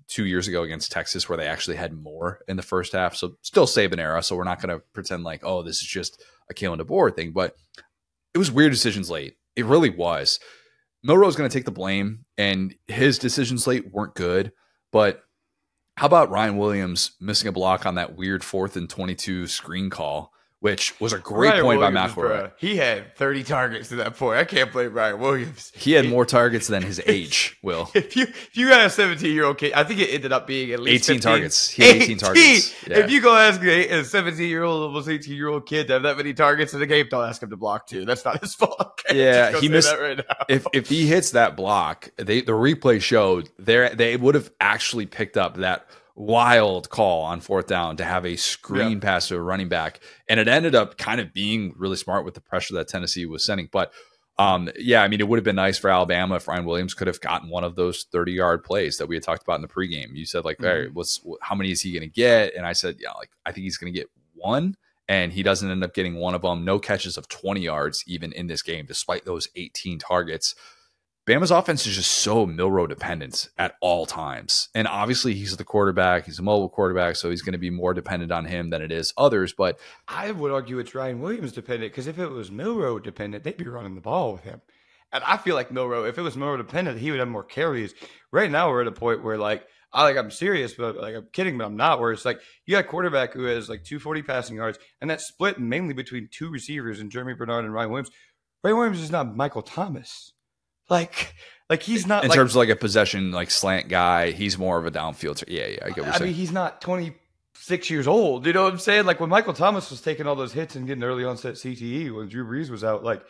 2 years ago against Texas where they actually had more in the first half. So still Saban era. So we're not going to pretend like, oh, this is just a Kalen DeBoer thing. But it was weird decisions late. It really was. Milroe's going to take the blame, and his decisions late weren't good. But how about Ryan Williams missing a block on that weird 4th and 22 screen call, which was a great Ryan point Williams, by McElroy. He had 30 targets to that point. I can't blame Ryan Williams. He had more targets than his age, Will. If you got a 17-year-old kid, I think it ended up being at least 18 15. targets. He had 18 targets. Yeah. If you go ask a 17-year-old, almost 18-year-old kid to have that many targets in the game, don't ask him to block too. That's not his fault. Okay? Yeah, he missed that right now. If he hits that block, the replay showed they would have actually picked up that wild call on 4th down to have a screen pass to a running back. And it ended up kind of being really smart with the pressure that Tennessee was sending. But yeah, I mean, it would have been nice for Alabama if Ryan Williams could have gotten one of those 30-yard plays that we had talked about in the pregame. You said like, all right, how many is he going to get? And I said, yeah, like I think he's going to get 1. And he doesn't end up getting one of them. No catches of 20 yards even in this game, despite those 18 targets. Bama's offense is just so Milroe dependent at all times. And obviously he's the quarterback. He's a mobile quarterback, so he's going to be more dependent on him than it is others. But I would argue it's Ryan Williams dependent, because if it was Milroe dependent, they'd be running the ball with him. And I feel like Milroe, if it was Milroe dependent, he would have more carries. Right now we're at a point where I'm serious, but like I'm kidding, but I'm not, where it's like you got a quarterback who has like 240 passing yards, and that's split mainly between 2 receivers in Jeremy Bernard and Ryan Williams. Ryan Williams is not Michael Thomas. Like he's not in terms of like a possession, like slant guy. He's more of a downfield. Yeah, I get what you're saying. I mean, he's not 26 years old. You know what I'm saying? Like when Michael Thomas was taking all those hits and getting early onset CTE when Drew Brees was out, like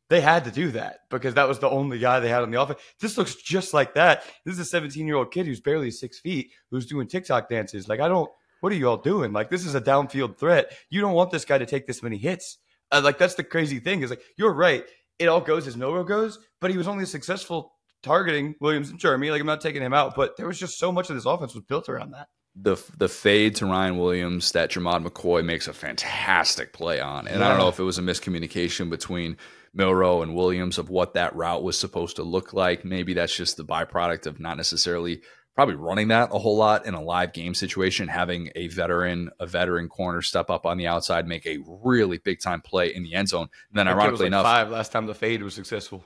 they had to do that because that was the only guy they had on the offense. This looks just like that. This is a 17-year-old kid who's barely 6 feet, who's doing TikTok dances. Like what are you all doing? Like this is a downfield threat. You don't want this guy to take this many hits. Like that's the crazy thing is like you're right. It all goes as Milroe goes, but he was only successful targeting Williams and Jeremy. Like I'm not taking him out, but there was just so much of this offense was built around that. The fade to Ryan Williams that Jermod McCoy makes a fantastic play on. And I don't know if it was a miscommunication between Milroe and Williams of what that route was supposed to look like. Maybe that's just the byproduct of not necessarily probably running that a whole lot in a live game situation, having a veteran corner step up on the outside, make a really big time play in the end zone. And then ironically enough, 5 last time the fade was successful.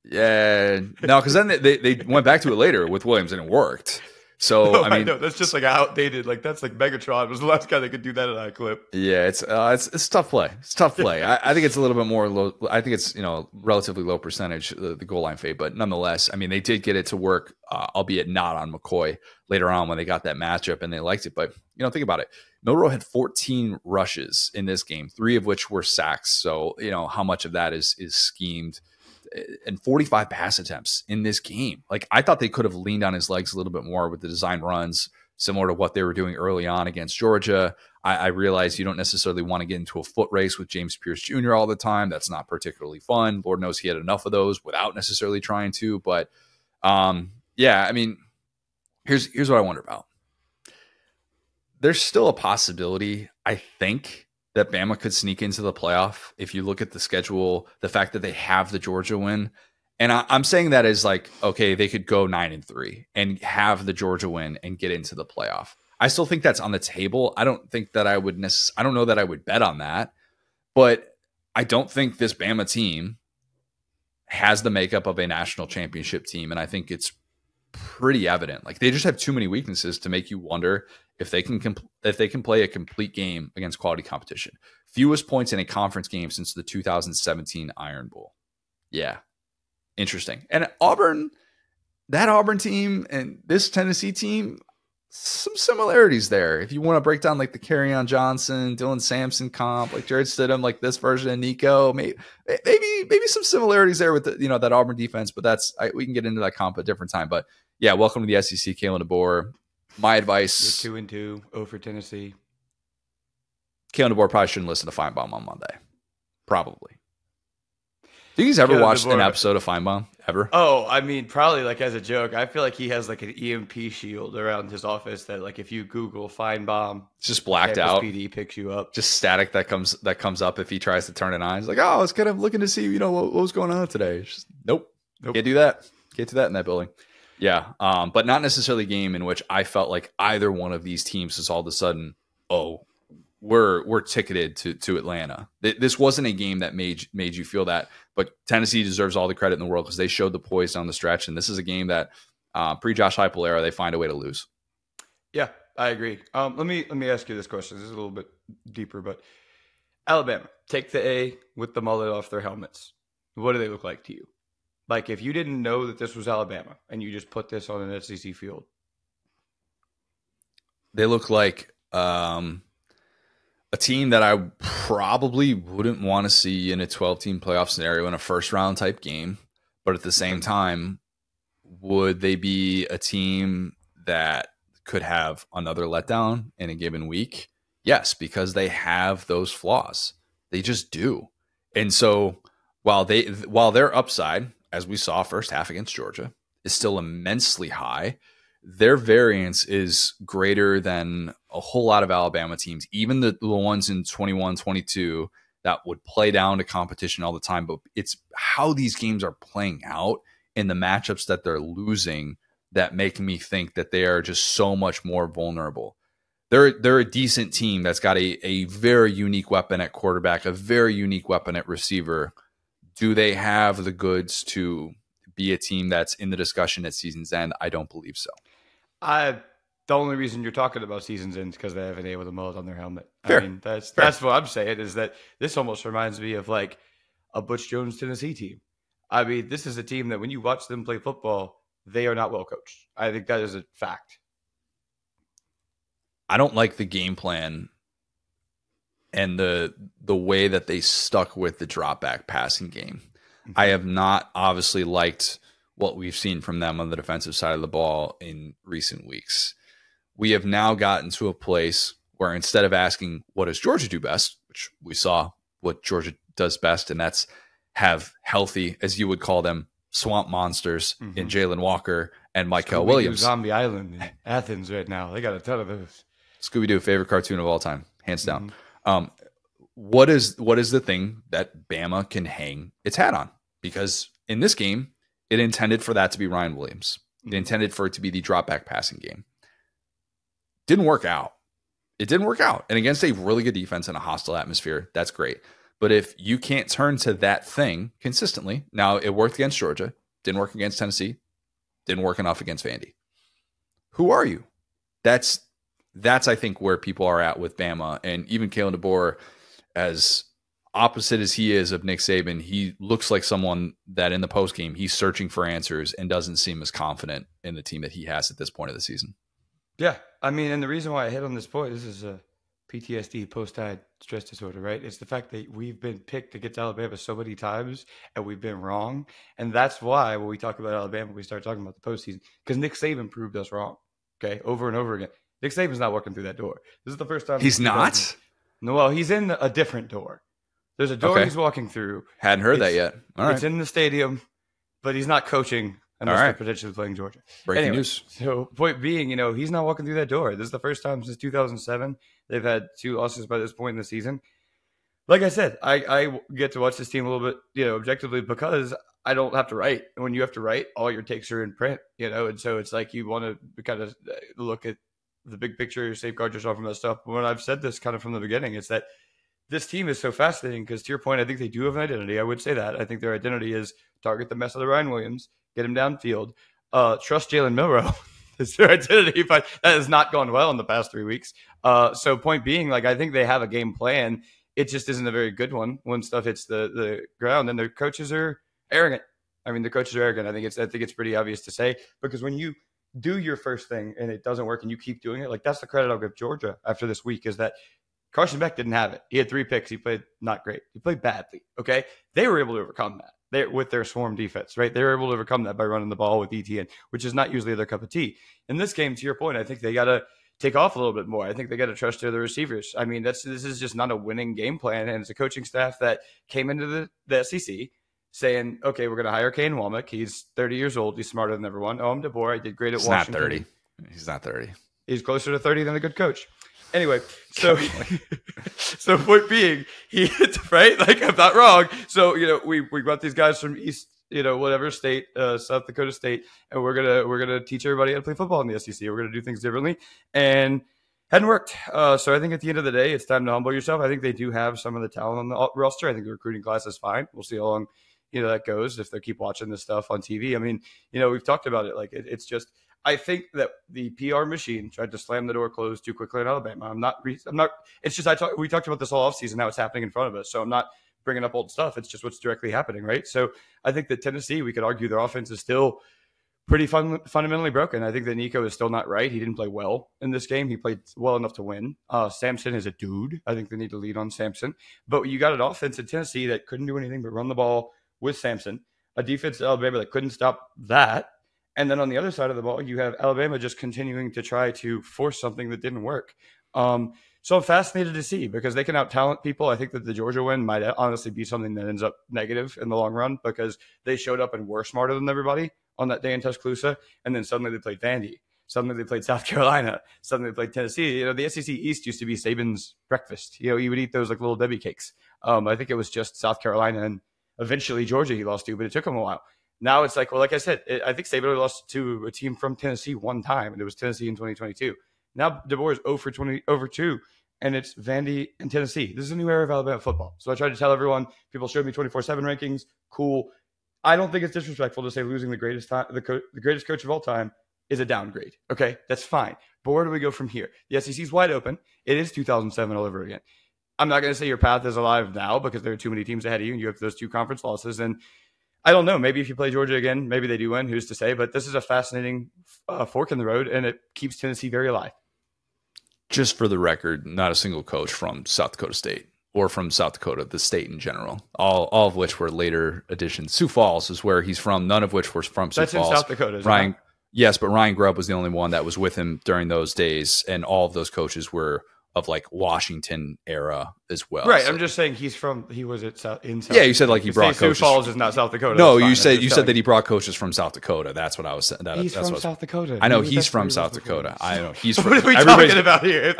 Yeah, no, because then they went back to it later with Williams and it worked. So I mean, that's just like outdated. Like that's like Megatron was the last guy that could do that in that clip. Yeah, it's tough play. It's tough play. I think it's a little bit more low. I think it's relatively low percentage the goal line fade, but nonetheless, I mean they did get it to work, albeit not on McCoy later on when they got that matchup and they liked it. But think about it. Milroe had 14 rushes in this game, 3 of which were sacks. So how much of that is schemed. And 45 pass attempts in this game. Like I thought they could have leaned on his legs a little bit more with the design runs, similar to what they were doing early on against Georgia. I realize you don't necessarily want to get into a foot race with James Pierce Jr. all the time. That's not particularly fun. Lord knows he had enough of those without necessarily trying to. But yeah, I mean, here's what I wonder about. There's still a possibility, I think, that Bama could sneak into the playoff if you look at the schedule, the fact that they have the Georgia win. And I'm saying that as like, okay, they could go 9-3 and have the Georgia win and get into the playoff. I still think that's on the table. I don't think that I don't know that I would bet on that, but I don't think this Bama team has the makeup of a national championship team. And I think it's pretty evident. Like they just have too many weaknesses to make you wonder if they can play a complete game against quality competition. Fewest points in a conference game since the 2017 Iron Bowl. Yeah, interesting. And that Auburn team and this Tennessee team, some similarities there. If you want to break down like the Kerryon Johnson, Dylan Sampson comp, like Jared Stidham, like this version of Nico, maybe some similarities there with that Auburn defense. But we can get into that comp at a different time. But yeah, welcome to the SEC, Kalen DeBoer. My advice: 2-2, 0 for Tennessee. Kalen DeBoer probably shouldn't listen to Feinbaum on Monday. Probably. Do you guys ever watch an episode of Feinbaum? Ever? Oh, I mean, probably like as a joke. I feel like he has like an EMP shield around his office that, like, if you Google Feinbaum, it's just blacked Campus out. PD picks you up. Just static that comes up if he tries to turn it on. He's like, oh, I was kind of looking to see, what was going on today. It's just, nope. Can't do that. Can't do that in that building. Yeah, but not necessarily a game in which I felt like either one of these teams is all of a sudden, we're ticketed to Atlanta. This wasn't a game that made you feel that, but Tennessee deserves all the credit in the world because they showed the poise down the stretch, and this is a game that pre-Josh Heupel era, they find a way to lose. Yeah, I agree. Let me ask you this question. This is a little bit deeper, but Alabama, take the A with the mullet off their helmets. What do they look like to you? Like, if you didn't know that this was Alabama and you just put this on an SEC field. They look like a team that I probably wouldn't want to see in a 12-team playoff scenario in a first-round type game. But at the same time, would they be a team that could have another letdown in a given week? Yes, because they have those flaws. They just do. And so while their upside, as we saw first half against Georgia, is still immensely high, their variance is greater than a whole lot of Alabama teams, even the ones in 21, 22 that would play down to competition all the time. But it's how these games are playing out and the matchups that they're losing that make me think that they are just so much more vulnerable. They're a decent team that's got a very unique weapon at quarterback, a very unique weapon at receiver. Do they have the goods to be a team that's in the discussion at season's end? I don't believe so. The only reason you're talking about season's end is because they have an A with a mullet on their helmet. Fair. I mean, that's what I'm saying, is that this almost reminds me of like a Butch Jones Tennessee team. I mean, this is a team that when you watch them play football, they are not well coached. I think that is a fact. I don't like the game plan and the way that they stuck with the drop back passing game. Mm-hmm. I have not obviously liked what we've seen from them on the defensive side of the ball in recent weeks. We have now gotten to a place where instead of asking what does Georgia do best, which we saw what Georgia does best, and that's have healthy, as you would call them, swamp monsters in Jalen Walker and Michael Williams. Zombie Island in Athens right now. They got a ton of those. Scooby-Doo, favorite cartoon of all time, hands down. What is the thing that Bama can hang its hat on? Because in this game, it intended for that to be Ryan Williams. It intended for it to be the drop back passing game. Didn't work out. It didn't work out. And against a really good defense in a hostile atmosphere, that's great. But if you can't turn to that thing consistently, now it worked against Georgia, didn't work against Tennessee, didn't work enough against Vandy. Who are you? That's I think where people are at with Bama, and even Kalen DeBoer, as opposite as he is of Nick Saban, he looks like someone that in the postgame he's searching for answers and doesn't seem as confident in the team that he has at this point of the season. Yeah, I mean, and the reason why I hit on this point, this is a PTSD, post-tide stress disorder, right? It's the fact that we've been picked against Alabama so many times and we've been wrong. And that's why when we talk about Alabama, we start talking about the postseason, because Nick Saban proved us wrong, okay, over and over again. Nick Saban's not walking through that door. This is the first time. He's not? No, well, he's in a different door. There's a door he's walking through. Hadn't heard that yet. All right. It's in the stadium, but he's not coaching unless they're potentially playing Georgia. Breaking news. So point being, he's not walking through that door. This is the first time since 2007 they've had 2 losses by this point in the season. Like I said, I get to watch this team a little bit, objectively, because I don't have to write. And when you have to write, all your takes are in print, and so it's like you want to kind of look at the big picture, safeguard yourself from that stuff. But when I've said this kind of from the beginning, it's that this team is so fascinating because, to your point, I think they do have an identity. I would say that. I think their identity is target the mess of the Ryan Williams, get him downfield, trust Jalen Milroe. Is their identity, but that has not gone well in the past 3 weeks. So point being, I think they have a game plan. It just isn't a very good one when stuff hits the ground, and their coaches are arrogant. I mean, the coaches are arrogant. I think it's pretty obvious to say, because when you do your first thing and it doesn't work and you keep doing it, that's the credit I'll give Georgia after this week, is that Carson Beck didn't have it. He had 3 picks. He played not great. He played badly. Okay. They were able to overcome that. with their swarm defense, right? They're able to overcome that by running the ball with ETN, which is not usually their cup of tea. In this game, to your point, I think they got to take off a little bit more. I think they got to trust their receivers. I mean, this is just not a winning game plan, and it's a coaching staff that came into the SEC saying, okay, we're going to hire Kane Womack. He's 30 years old. He's smarter than everyone. Oh, I'm DeBoer. I did great at Washington. Not 30. He's not 30. He's closer to 30 than a good coach. Anyway, so point being, he right, like I'm not wrong. So we got these guys from East, whatever state, South Dakota State, and we're gonna teach everybody how to play football in the SEC. We're gonna do things differently, and hadn't worked. So I think at the end of the day, it's time to humble yourself. I think they do have some of the talent on the roster. I think the recruiting class is fine. We'll see how long that goes if they keep watching this stuff on TV. I mean, we've talked about it. Like it's just. I think that the PR machine tried to slam the door closed too quickly in Alabama. I'm not. It's just we talked about this all offseason. Now it's happening in front of us. So I'm not bringing up old stuff. It's just what's directly happening, right? So I think that Tennessee, we could argue their offense is still pretty fundamentally broken. I think that Nico is still not right. He didn't play well in this game. He played well enough to win. Samson is a dude. I think they need to lead on Samson. But you got an offense in Tennessee that couldn't do anything but run the ball with Samson. A defense in Alabama that couldn't stop that. And then on the other side of the ball, you have Alabama just continuing to try to force something that didn't work. So I'm fascinated to see because they can out-talent people. I think that the Georgia win might honestly be something that ends up negative in the long run because they showed up and were smarter than everybody on that day in Tuscaloosa. And then suddenly they played Vandy. Suddenly they played South Carolina. Suddenly they played Tennessee. The SEC East used to be Saban's breakfast. You would eat those like little Debbie cakes. I think it was just South Carolina and eventually Georgia he lost to, but it took him a while. Now it's like, well, like I said, I think Saban only lost to a team from Tennessee one time, and it was Tennessee in 2022. Now DeBoer is 0 for 20, over 2, and it's Vandy and Tennessee. This is a new era of Alabama football. So I tried to tell everyone, people showed me 24/7 rankings. Cool. I don't think it's disrespectful to say losing the greatest coach of all time is a downgrade. Okay, that's fine. But where do we go from here? The SEC is wide open. It is 2007 all over again. I'm not going to say your path is alive now because there are too many teams ahead of you, and you have those 2 conference losses. And I don't know. Maybe if you play Georgia again, maybe they do win. Who's to say? But this is a fascinating fork in the road, and it keeps Tennessee very alive. Just for the record, not a single coach from South Dakota State or from South Dakota, the state in general, all of which were later additions. Sioux Falls is where he's from, none of which were from Sioux Falls. That's in South Dakota, Ryan, yes, but Ryan Grubb was the only one that was with him during those days, and all of those coaches were of like Washington era as well. Right. So, I'm just saying he was in South. Yeah, you said like he brought coaches. Sioux Falls is not South Dakota. No, you said that he brought coaches from South Dakota. That's what I was saying. He's from South Dakota. I know he's from South Dakota. I know he's from. What are we talking about here?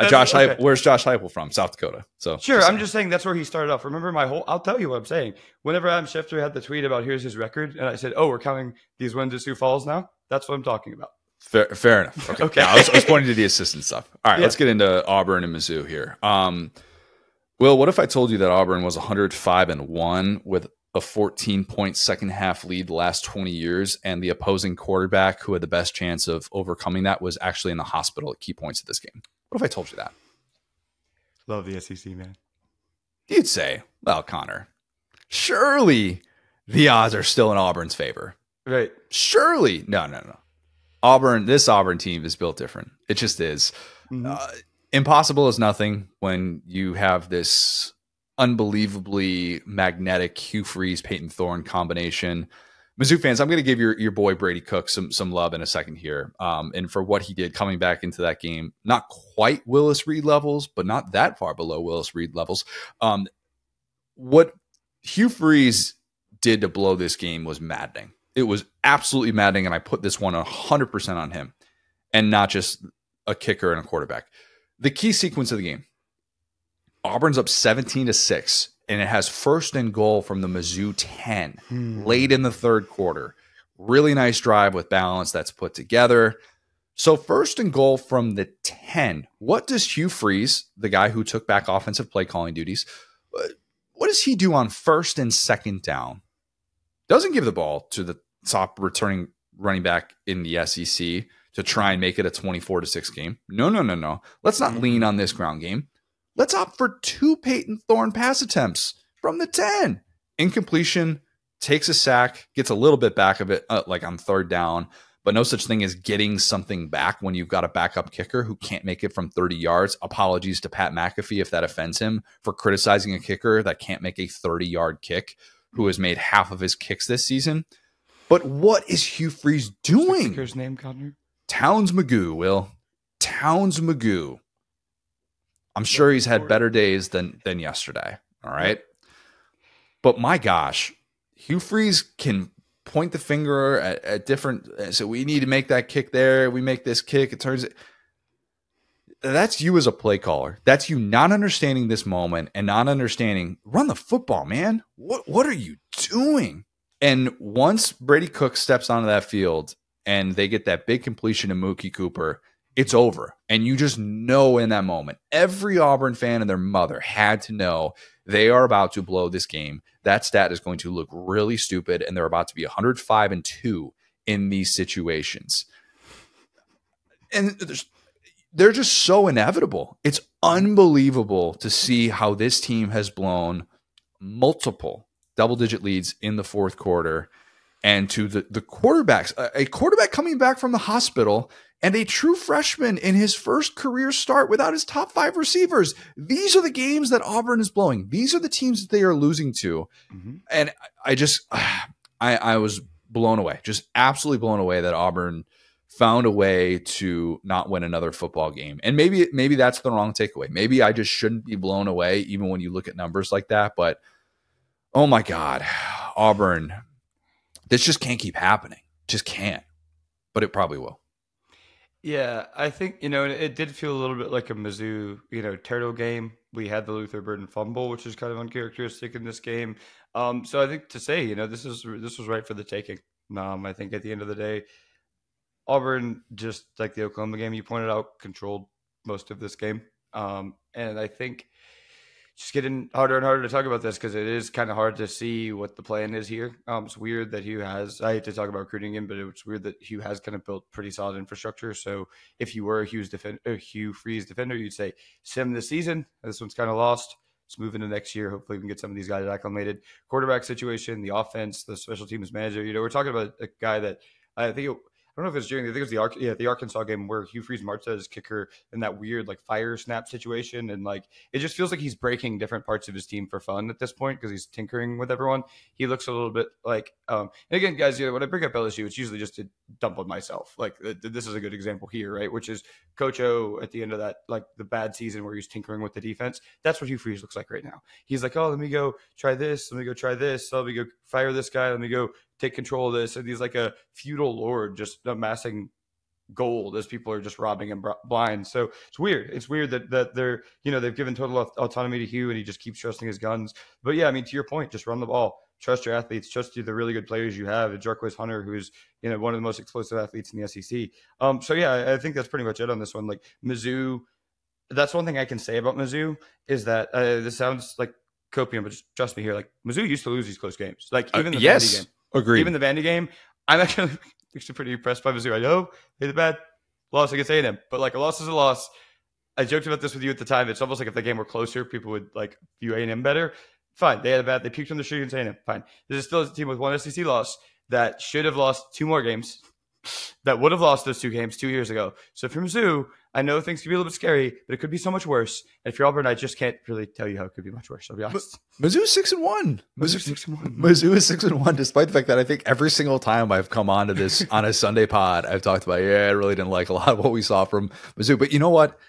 Where's Josh Heupel from? South Dakota. So sure, I'm just saying that's where he started off. Remember I'll tell you what I'm saying. Whenever Adam Schefter had the tweet about here's his record, and I said, oh, we're counting these wins at Sioux Falls now. That's what I'm talking about. Fair enough. Okay. Yeah, I was pointing to the assistant stuff. All right, let's get into Auburn and Mizzou here. Will, what if I told you that Auburn was 105-1 with a 14-point second half lead the last 20 years, and the opposing quarterback who had the best chance of overcoming that was actually in the hospital at key points of this game? What if I told you that? Love the SEC, man. You'd say, well, Connor, surely the odds are still in Auburn's favor. Right. Surely. No. This Auburn team is built different. It just is. Mm-hmm. Impossible is nothing when you have this unbelievably magnetic Hugh Freeze, Peyton Thorne combination. Mizzou fans, I'm going to give your boy Brady Cook some love in a second here. And for what he did coming back into that game, not quite Willis Reed levels, but not that far below Willis Reed levels. What Hugh Freeze did to blow this game was maddening. It was absolutely maddening, and I put this one 100% on him, and not just a kicker and a quarterback. The key sequence of the game, Auburn's up 17-6, and it has first and goal from the Mizzou 10 late in the third quarter. Really nice drive with balance that's put together. So first and goal from the 10. What does Hugh Freeze, the guy who took back offensive play calling duties, what does he do on first and second down? Doesn't give the ball to the top returning running back in the SEC to try and make it a 24-6 game. No. Let's not lean on this ground game. Let's opt for 2 Peyton Thorne pass attempts from the 10. Incompletion, takes a sack, gets a little bit back of it, like on third down, but no such thing as getting something back when you've got a backup kicker who can't make it from 30 yards. Apologies to Pat McAfee if that offends him for criticizing a kicker that can't make a 30-yard kick who has made half of his kicks this season. But what is Hugh Freeze doing? What's the kicker's name, Connor? Towns Magoo, Will. Towns Magoo. I'm sure he's had better days than yesterday. All right. But my gosh, Hugh Freeze can point the finger at different. So we need to make that kick there. We make this kick. It turns. That's you as a play caller. That's you not understanding this moment and not understanding. Run the football, man. What are you doing? And once Brady Cook steps onto that field and they get that big completion to Mookie Cooper, it's over. And you just know in that moment, every Auburn fan and their mother had to know they are about to blow this game. That stat is going to look really stupid, and they're about to be 105-2 in these situations. And they're just so inevitable. It's unbelievable to see how this team has blown multiple double-digit leads in the fourth quarter. And to the quarterbacks, a quarterback coming back from the hospital and a true freshman in his first career start without his top 5 receivers. These are the games that Auburn is blowing. These are the teams that they are losing to. Mm-hmm. And I was blown away, just absolutely blown away that Auburn found a way to not win another football game. And maybe that's the wrong takeaway. Maybe I just shouldn't be blown away even when you look at numbers like that. But, oh my God, Auburn, this just can't keep happening. Just can't. But it probably will. Yeah, I think, it did feel a little bit like a Mizzou, turtle game. We had the Luther Burden fumble, which is kind of uncharacteristic in this game. So I think to say, this was right for the taking. I think at the end of the day, Auburn, just like the Oklahoma game you pointed out, controlled most of this game. And I think just getting harder and harder to talk about this because it is kind of hard to see what the plan is here. It's weird that Hugh has, I hate to talk about recruiting him, but it's weird that Hugh has kind of built pretty solid infrastructure. So if you were a Hugh Freeze defender, you'd say sim this season. This one's kind of lost. Let's move into next year. Hopefully we can get some of these guys acclimated. Quarterback situation, the offense, the special teams manager. We're talking about a guy that I think I don't know if it's during, I think it was the Arkansas game where Hugh Freeze marched as kicker in that weird fire snap situation. And it just feels like he's breaking different parts of his team for fun at this point because he's tinkering with everyone. He looks a little bit and again, guys, when I bring up LSU, it's usually just to dump on myself. This is a good example here, right? Which is Coach O at the end of that, the bad season where he's tinkering with the defense. That's what Hugh Freeze looks like right now. He's like, oh, let me go try this. Let me go try this. Let me go fire this guy. Let me go take control of this. And he's like a feudal lord just amassing gold as people are just robbing him blind. So it's weird. It's weird that they're, they've given total autonomy to Hugh and he just keeps trusting his guns. But yeah, to your point, just run the ball. Trust your athletes. Trust the really good players you have. Jarquez Hunter, who's one of the most explosive athletes in the SEC. So yeah, I think that's pretty much it on this one. Mizzou, that's one thing I can say about Mizzou is that this sounds like copium, but just trust me here. Mizzou used to lose these close games. Even the Vandy game. Agreed. Even the Vandy game, I'm actually pretty impressed by Mizzou. I know they had a bad loss against A&M, but a loss is a loss. I joked about this with you at the time. It's almost like if the game were closer, people would view A&M better. Fine, they puked on the street against A&M. Fine. This is still a team with one SEC loss that should have lost 2 more games. That would have lost those 2 games 2 years ago. So for Mizzou, I know things can be a little bit scary, but it could be so much worse. And if you're Auburn, I just can't really tell you how it could be much worse. I'll be honest. Mizzou is 6-1. Mizzou is 6-1, despite the fact that I think every single time I've come on to this on a Sunday pod, I've talked about, I really didn't like a lot of what we saw from Mizzou. But you know what?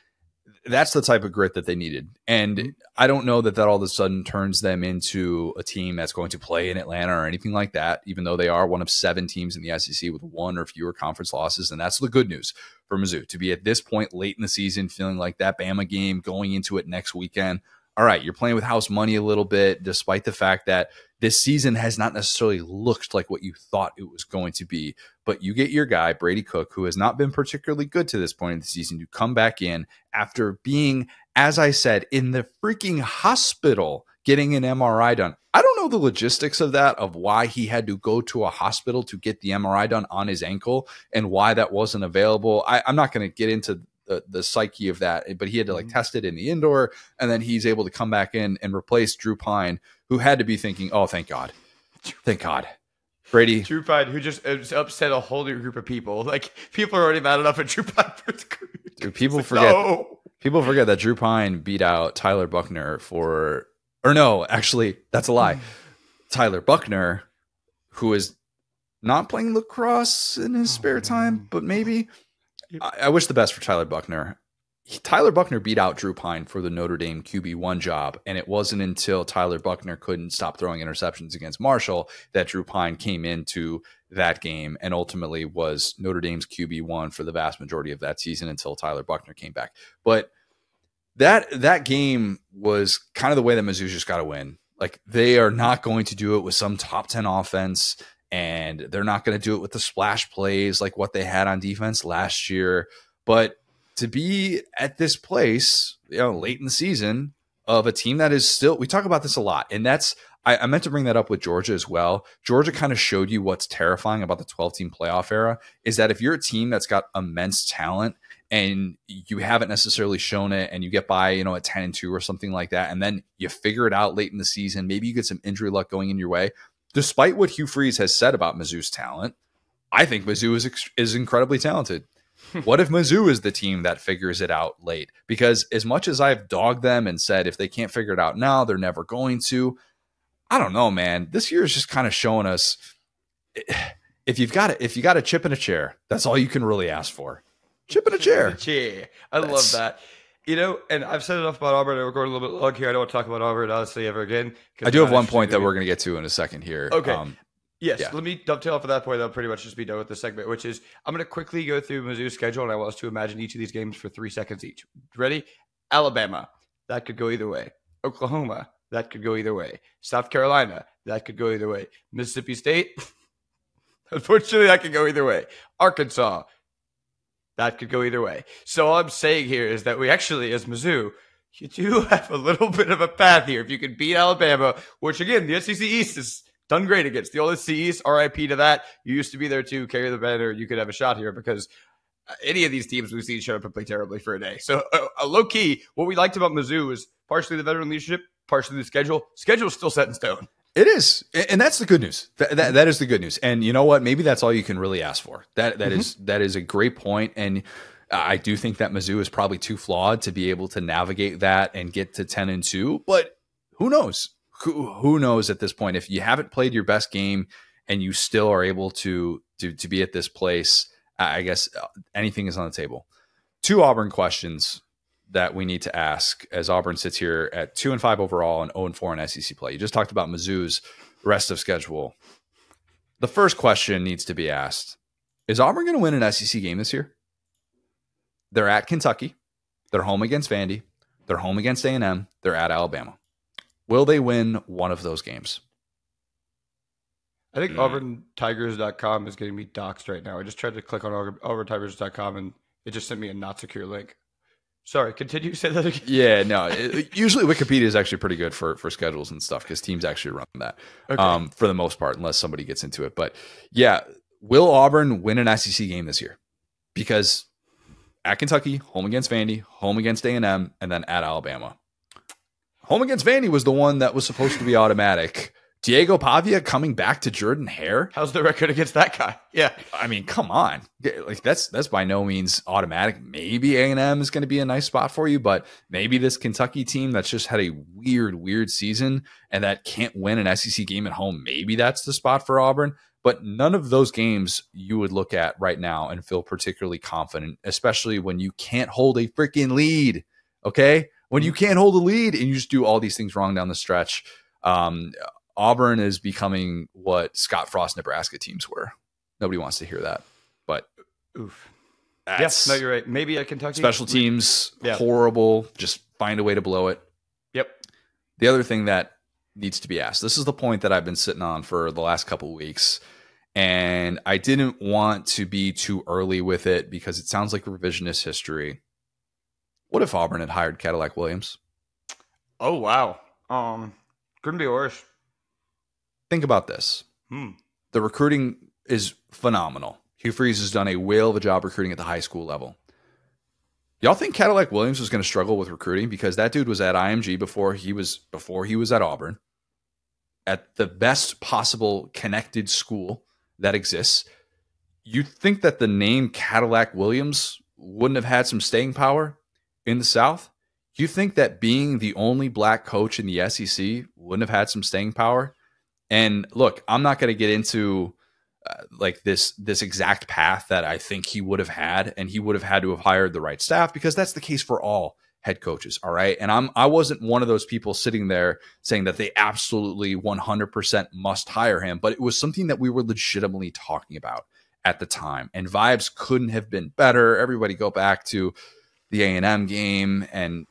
That's the type of grit that they needed. And I don't know that all of a sudden turns them into a team that's going to play in Atlanta or anything like that, even though they are one of 7 teams in the SEC with 1 or fewer conference losses. And that's the good news for Mizzou, to be at this point late in the season, feeling like that Bama game going into it next weekend. All right, you're playing with house money a little bit, despite the fact that this season has not necessarily looked like what you thought it was going to be. But you get your guy, Brady Cook, who has not been particularly good to this point in the season, to come back in after being, as I said, in the freaking hospital getting an MRI done. I don't know the logistics of that, of why he had to go to a hospital to get the MRI done on his ankle and why that wasn't available. I'm not going to get into the psyche of that, but he had to test it in the indoor, and then he's able to come back in and replace Drew Pine, who had to be thinking, oh, thank God. Brady. Drew Pine, who just upset a whole new group of people. People are already mad enough at Drew Pine for the group. Dude, people forget that Drew Pine beat out Tyler Buckner actually, that's a lie. Tyler Buckner, who is not playing lacrosse in his spare time, but maybe. I wish the best for Tyler Buckner. Tyler Buckner beat out Drew Pine for the Notre Dame QB1 job, and it wasn't until Tyler Buckner couldn't stop throwing interceptions against Marshall that Drew Pine came into that game and ultimately was Notre Dame's QB1 for the vast majority of that season until Tyler Buckner came back. But that game was kind of the way that Mizzou's just got to win. Like, they are not going to do it with some top 10 offense, and they're not going to do it with the splash plays like what they had on defense last year. But to be at this place, late in the season of a team that is still, we talk about this a lot. And I meant to bring that up with Georgia as well. Georgia kind of showed you what's terrifying about the 12-team playoff era is that if you're a team that's got immense talent and you haven't necessarily shown it and you get by, at 10-2 or something like that, and then you figure it out late in the season, maybe you get some injury luck going in your way. Despite what Hugh Freeze has said about Mizzou's talent, I think Mizzou is incredibly talented. What if Mizzou is the team that figures it out late? Because as much as I've dogged them and said if they can't figure it out now, they're never going to. I don't know, man. This year is just kind of showing us if you got a chip in a chair, that's all you can really ask for. Chip in a chair. I love that. And I've said enough about Auburn. We're going a little bit long here. I don't want to talk about Auburn honestly ever again. I do have one point that we're going to get to in a second here. Okay. Yes, yeah. Let me dovetail off of that point. I'll pretty much just be done with this segment, which is I'm going to quickly go through Mizzou's schedule, and I want us to imagine each of these games for 3 seconds each. Ready? Alabama. That could go either way. Oklahoma. That could go either way. South Carolina. That could go either way. Mississippi State. Unfortunately, that could go either way. Arkansas. That could go either way. So all I'm saying here is that we actually, as Mizzou, you do have a little bit of a path here. If you can beat Alabama, which again, the SEC East is done great against. The old SEC East, RIP to that. You used to be there too, carry the banner. You could have a shot here because any of these teams we've seen show up and play terribly for a day. So low key, what we liked about Mizzou is partially the veteran leadership, partially the schedule. Schedule's still set in stone. It is. And that's the good news. That is the good news. And you know what? Maybe that's all you can really ask for. That is a great point. And I do think that Mizzou is probably too flawed to be able to navigate that and get to 10-2. But who knows? Who knows at this point? If you haven't played your best game and you still are able to be at this place, I guess anything is on the table. 2 Auburn questions that we need to ask as Auburn sits here at 2-5 overall and 0-4 in SEC play. You just talked about Mizzou's rest of schedule. The first question needs to be asked: is Auburn going to win an SEC game this year? They're at Kentucky. They're home against Vandy. They're home against A&M. They're at Alabama. Will they win one of those games? I think AuburnTigers.com is getting me doxxed right now. I just tried to click on AuburnTigers.com and it just sent me a not secure link. Sorry, continue. Say that again. Yeah, no. Usually Wikipedia is actually pretty good for schedules and stuff because teams actually run that for the most part, unless somebody gets into it. But yeah, will Auburn win an SEC game this year? Because at Kentucky, home against Vandy, home against A&M, and then at Alabama. Home against Vandy was the one that was supposed to be automatic. Diego Pavia coming back to Jordan Hare. How's the record against that guy? Yeah. I mean, come on. Like that's by no means automatic. Maybe A&M is going to be a nice spot for you, but maybe this Kentucky team that's just had a weird season and that can't win an SEC game at home, maybe that's the spot for Auburn. But none of those games you would look at right now and feel particularly confident, especially when you can't hold a freaking lead, okay? When you can't hold a lead and you just do all these things wrong down the stretch. Auburn is becoming what Scott Frost Nebraska teams were. Nobody wants to hear that, but oof. Yes, no, you're right. Maybe at Kentucky. Special teams, horrible. Just find a way to blow it. Yep. The other thing that needs to be asked, this is the point that I've been sitting on for the last couple of weeks, and I didn't want to be too early with it because it sounds like revisionist history. What if Auburn had hired Cadillac Williams? Oh, wow. Couldn't be worse. Think about this. The recruiting is phenomenal. Hugh Freeze has done a whale of a job recruiting at the high school level. Y'all think Cadillac Williams was going to struggle with recruiting because that dude was at IMG before he was at Auburn, at the best possible connected school that exists. You think that the name Cadillac Williams wouldn't have had some staying power in the South? You think that being the only black coach in the SEC wouldn't have had some staying power? And look, I'm not going to get into like this exact path that I think he would have had, and he would have had to have hired the right staff, because that's the case for all head coaches. All right. And I wasn't one of those people sitting there saying that they absolutely 100% must hire him, but it was something that we were legitimately talking about at the time, and vibes couldn't have been better. Everybody go back to the A&M game and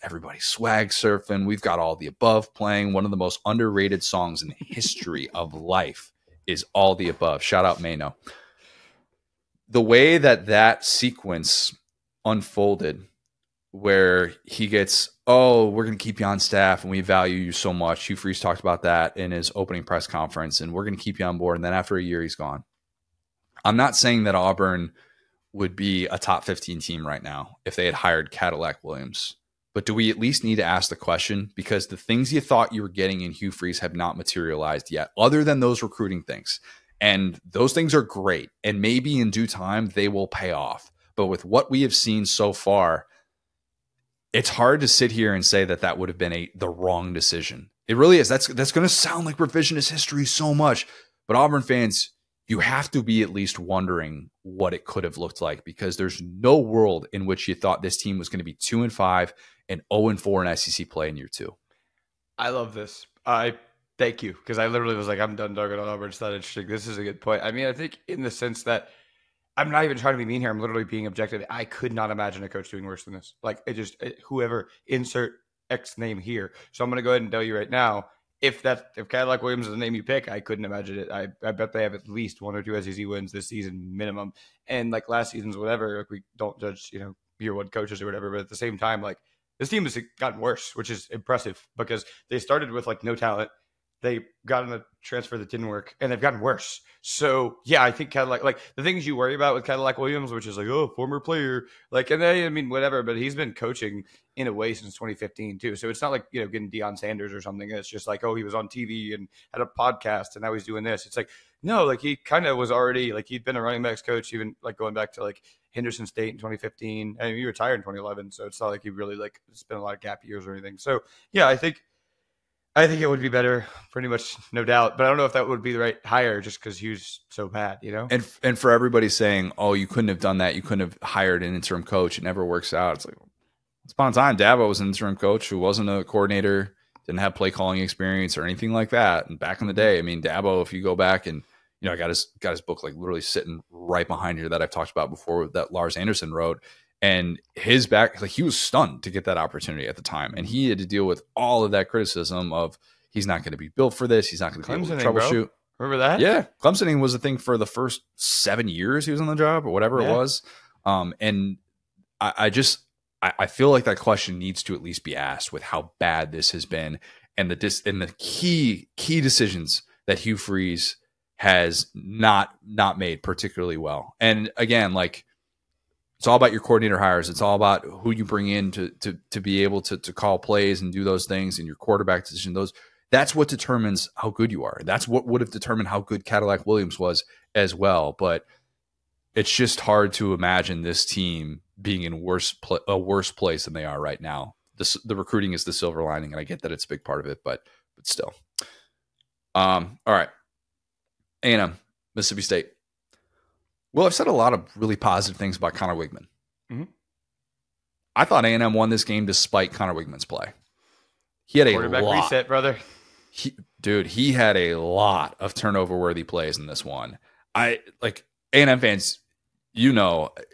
everybody swag surfing. We've got All the Above playing. One of the most underrated songs in the history of life is All the Above. Shout out Mano. The way that sequence unfolded, where he gets, oh, we're going to keep you on staff and we value you so much. Hugh Freeze talked about that in his opening press conference, and we're going to keep you on board. And then after a year, he's gone. I'm not saying that Auburn would be a top 15 team right now if they had hired Cadillac Williams. But do we at least need to ask the question? Because the things you thought you were getting in Hugh Freeze have not materialized yet, other than those recruiting things. And those things are great. And maybe in due time, they will pay off. But with what we have seen so far, it's hard to sit here and say that that would have been the wrong decision. It really is. That's going to sound like revisionist history so much. But Auburn fans, you have to be at least wondering what it could have looked like, because there's no world in which you thought this team was going to be 2-5 and 0-4 in SEC play in year 2. I love this. I thank you, because I literally was like, I'm done dogging on Auburn. It's not interesting. This is a good point. I mean, I think in the sense that I'm not even trying to be mean here. I'm literally being objective. I could not imagine a coach doing worse than this. Like, whoever, insert X name here. So I'm going to go ahead and tell you right now, if Cadillac Williams is the name you pick, I couldn't imagine it. I bet they have at least 1 or 2 SEC wins this season minimum. And like last season's whatever, like we don't judge, year 1 coaches or whatever. But at the same time, like this team has gotten worse, which is impressive, because they started with like no talent. They got in a transfer that didn't work, and they've gotten worse. So yeah, I think Cadillac, like the things you worry about with Cadillac Williams, which is like, oh, former player, like, and I mean, whatever, but he's been coaching in a way since 2015 too. So it's not like, getting Deion Sanders or something. It's just like, oh, he was on TV and had a podcast and now he's doing this. It's like, no, like he kind of was already, like he'd been a running backs coach, even like going back to like Henderson State in 2015. I mean, he retired in 2011. So it's not like he really like spent a lot of gap years or anything. So yeah, I think it would be better, pretty much, no doubt. But I don't know if that would be the right hire, just because Hugh's so bad, And for everybody saying, oh, you couldn't have done that, you couldn't have hired an interim coach, it never works out. It's like, once upon a time, Dabo was an interim coach who wasn't a coordinator, didn't have play calling experience or anything like that. And back in the day, I mean, Dabo, if you go back and I got his book like literally sitting right behind here that I've talked about before, that Lars Anderson wrote. And his back, like he was stunned to get that opportunity at the time. And he had to deal with all of that criticism of he's not going to be built for this. He's not going to be able to troubleshoot. Bro. Remember that? Yeah. Clemsoning was a thing for the first 7 years he was on the job or whatever it was. And I feel like that question needs to at least be asked with how bad this has been, and the key decisions that Hugh Freeze has not made particularly well. And again, like, it's all about your coordinator hires. It's all about who you bring in to be able to call plays and do those things, and your quarterback decision. That's what determines how good you are. That's what would have determined how good Cadillac Williams was as well. But it's just hard to imagine this team being in a worse place than they are right now. The recruiting is the silver lining, and I get that it's a big part of it, but still. All right. A&M, Mississippi State. Well, I've said a lot of really positive things about Connor Wigman. Mm-hmm. I thought A&M won this game despite Connor Wigman's play. He had quarterback reset, brother. He had a lot of turnover-worthy plays in this one. A&M fans,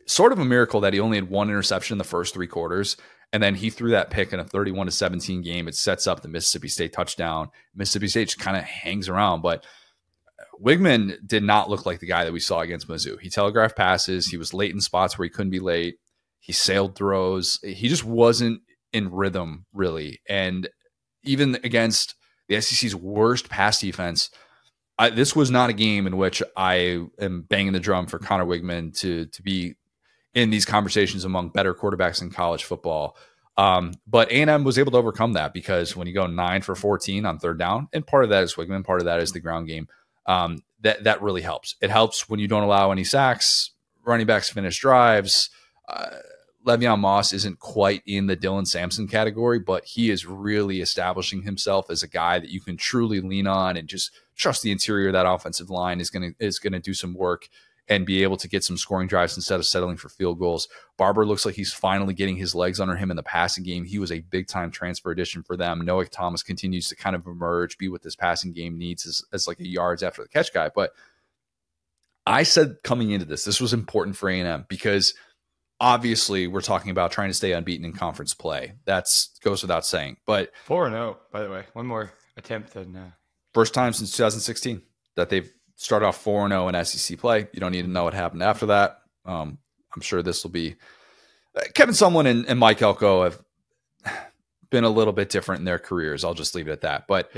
sort of a miracle that he only had 1 interception in the first 3 quarters, and then he threw that pick in a 31-17 game. It sets up the Mississippi State touchdown. Mississippi State just kind of hangs around, but Wigman did not look like the guy that we saw against Mizzou. He telegraphed passes. He was late in spots where he couldn't be late. He sailed throws. He just wasn't in rhythm, really. And even against the SEC's worst pass defense, this was not a game in which I am banging the drum for Connor Wigman to be in these conversations among better quarterbacks in college football. But A&M was able to overcome that, because when you go 9 for 14 on 3rd down, and part of that is Wigman, part of that is the ground game, that really helps. It helps when you don't allow any sacks, running backs finish drives. Le'Veon Moss isn't quite in the Dylan Sampson category, but he is really establishing himself as a guy that you can truly lean on and just trust the interior of that offensive line is gonna do some work and be able to get some scoring drives instead of settling for field goals. Barber looks like he's finally getting his legs under him in the passing game. He was a big-time transfer addition for them. Noah Thomas continues to kind of emerge, be what this passing game needs as like a yards after the catch guy. But I said coming into this was important for A&M because obviously we're talking about trying to stay unbeaten in conference play. That goes without saying. But 4-0, by the way. One more attempt. First time since 2016 that they've started off 4-0 in SEC play. You don't need to know what happened after that. I'm sure this will be Kevin Sumlin and Mike Elko have been a little bit different in their careers. I'll just leave it at that. But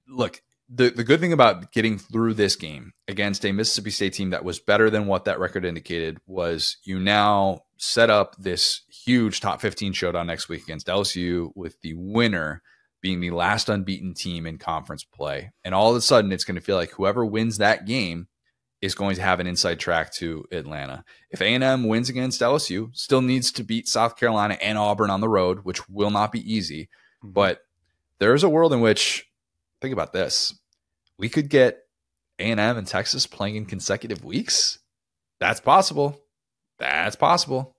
look, the good thing about getting through this game against a Mississippi State team that was better than what that record indicated was you now set up this huge top 15 showdown next week against LSU with the winner being the last unbeaten team in conference play. And all of a sudden, it's going to feel like whoever wins that game is going to have an inside track to Atlanta. If A&M wins against LSU, still needs to beat South Carolina and Auburn on the road, which will not be easy. But there's a world in which, think about this, we could get A&M and Texas playing in consecutive weeks. That's possible. That's possible.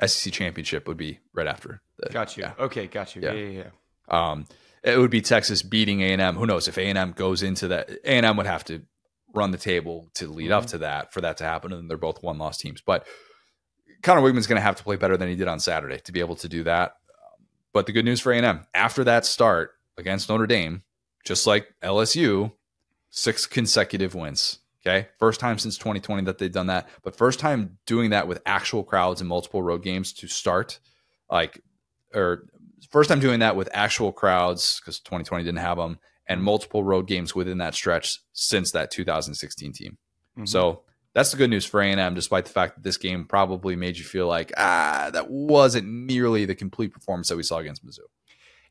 SEC championship would be right after. Got you. Yeah. Okay, got you. Yeah. It would be Texas beating A&M. Who knows if A&M goes into that? A&M would have to run the table to lead up to that for that to happen, and they're both one-loss teams. But Connor Wigman's going to have to play better than he did on Saturday to be able to do that. But the good news for A&M, after that start against Notre Dame, just like LSU, 6 consecutive wins. Okay, first time since 2020 that they've done that, but first time doing that with actual crowds in multiple road games to start, first time doing that with actual crowds because 2020 didn't have them, and multiple road games within that stretch since that 2016 team. So that's the good news for A&M, despite the fact that this game probably made you feel like, that wasn't nearly the complete performance that we saw against Mizzou.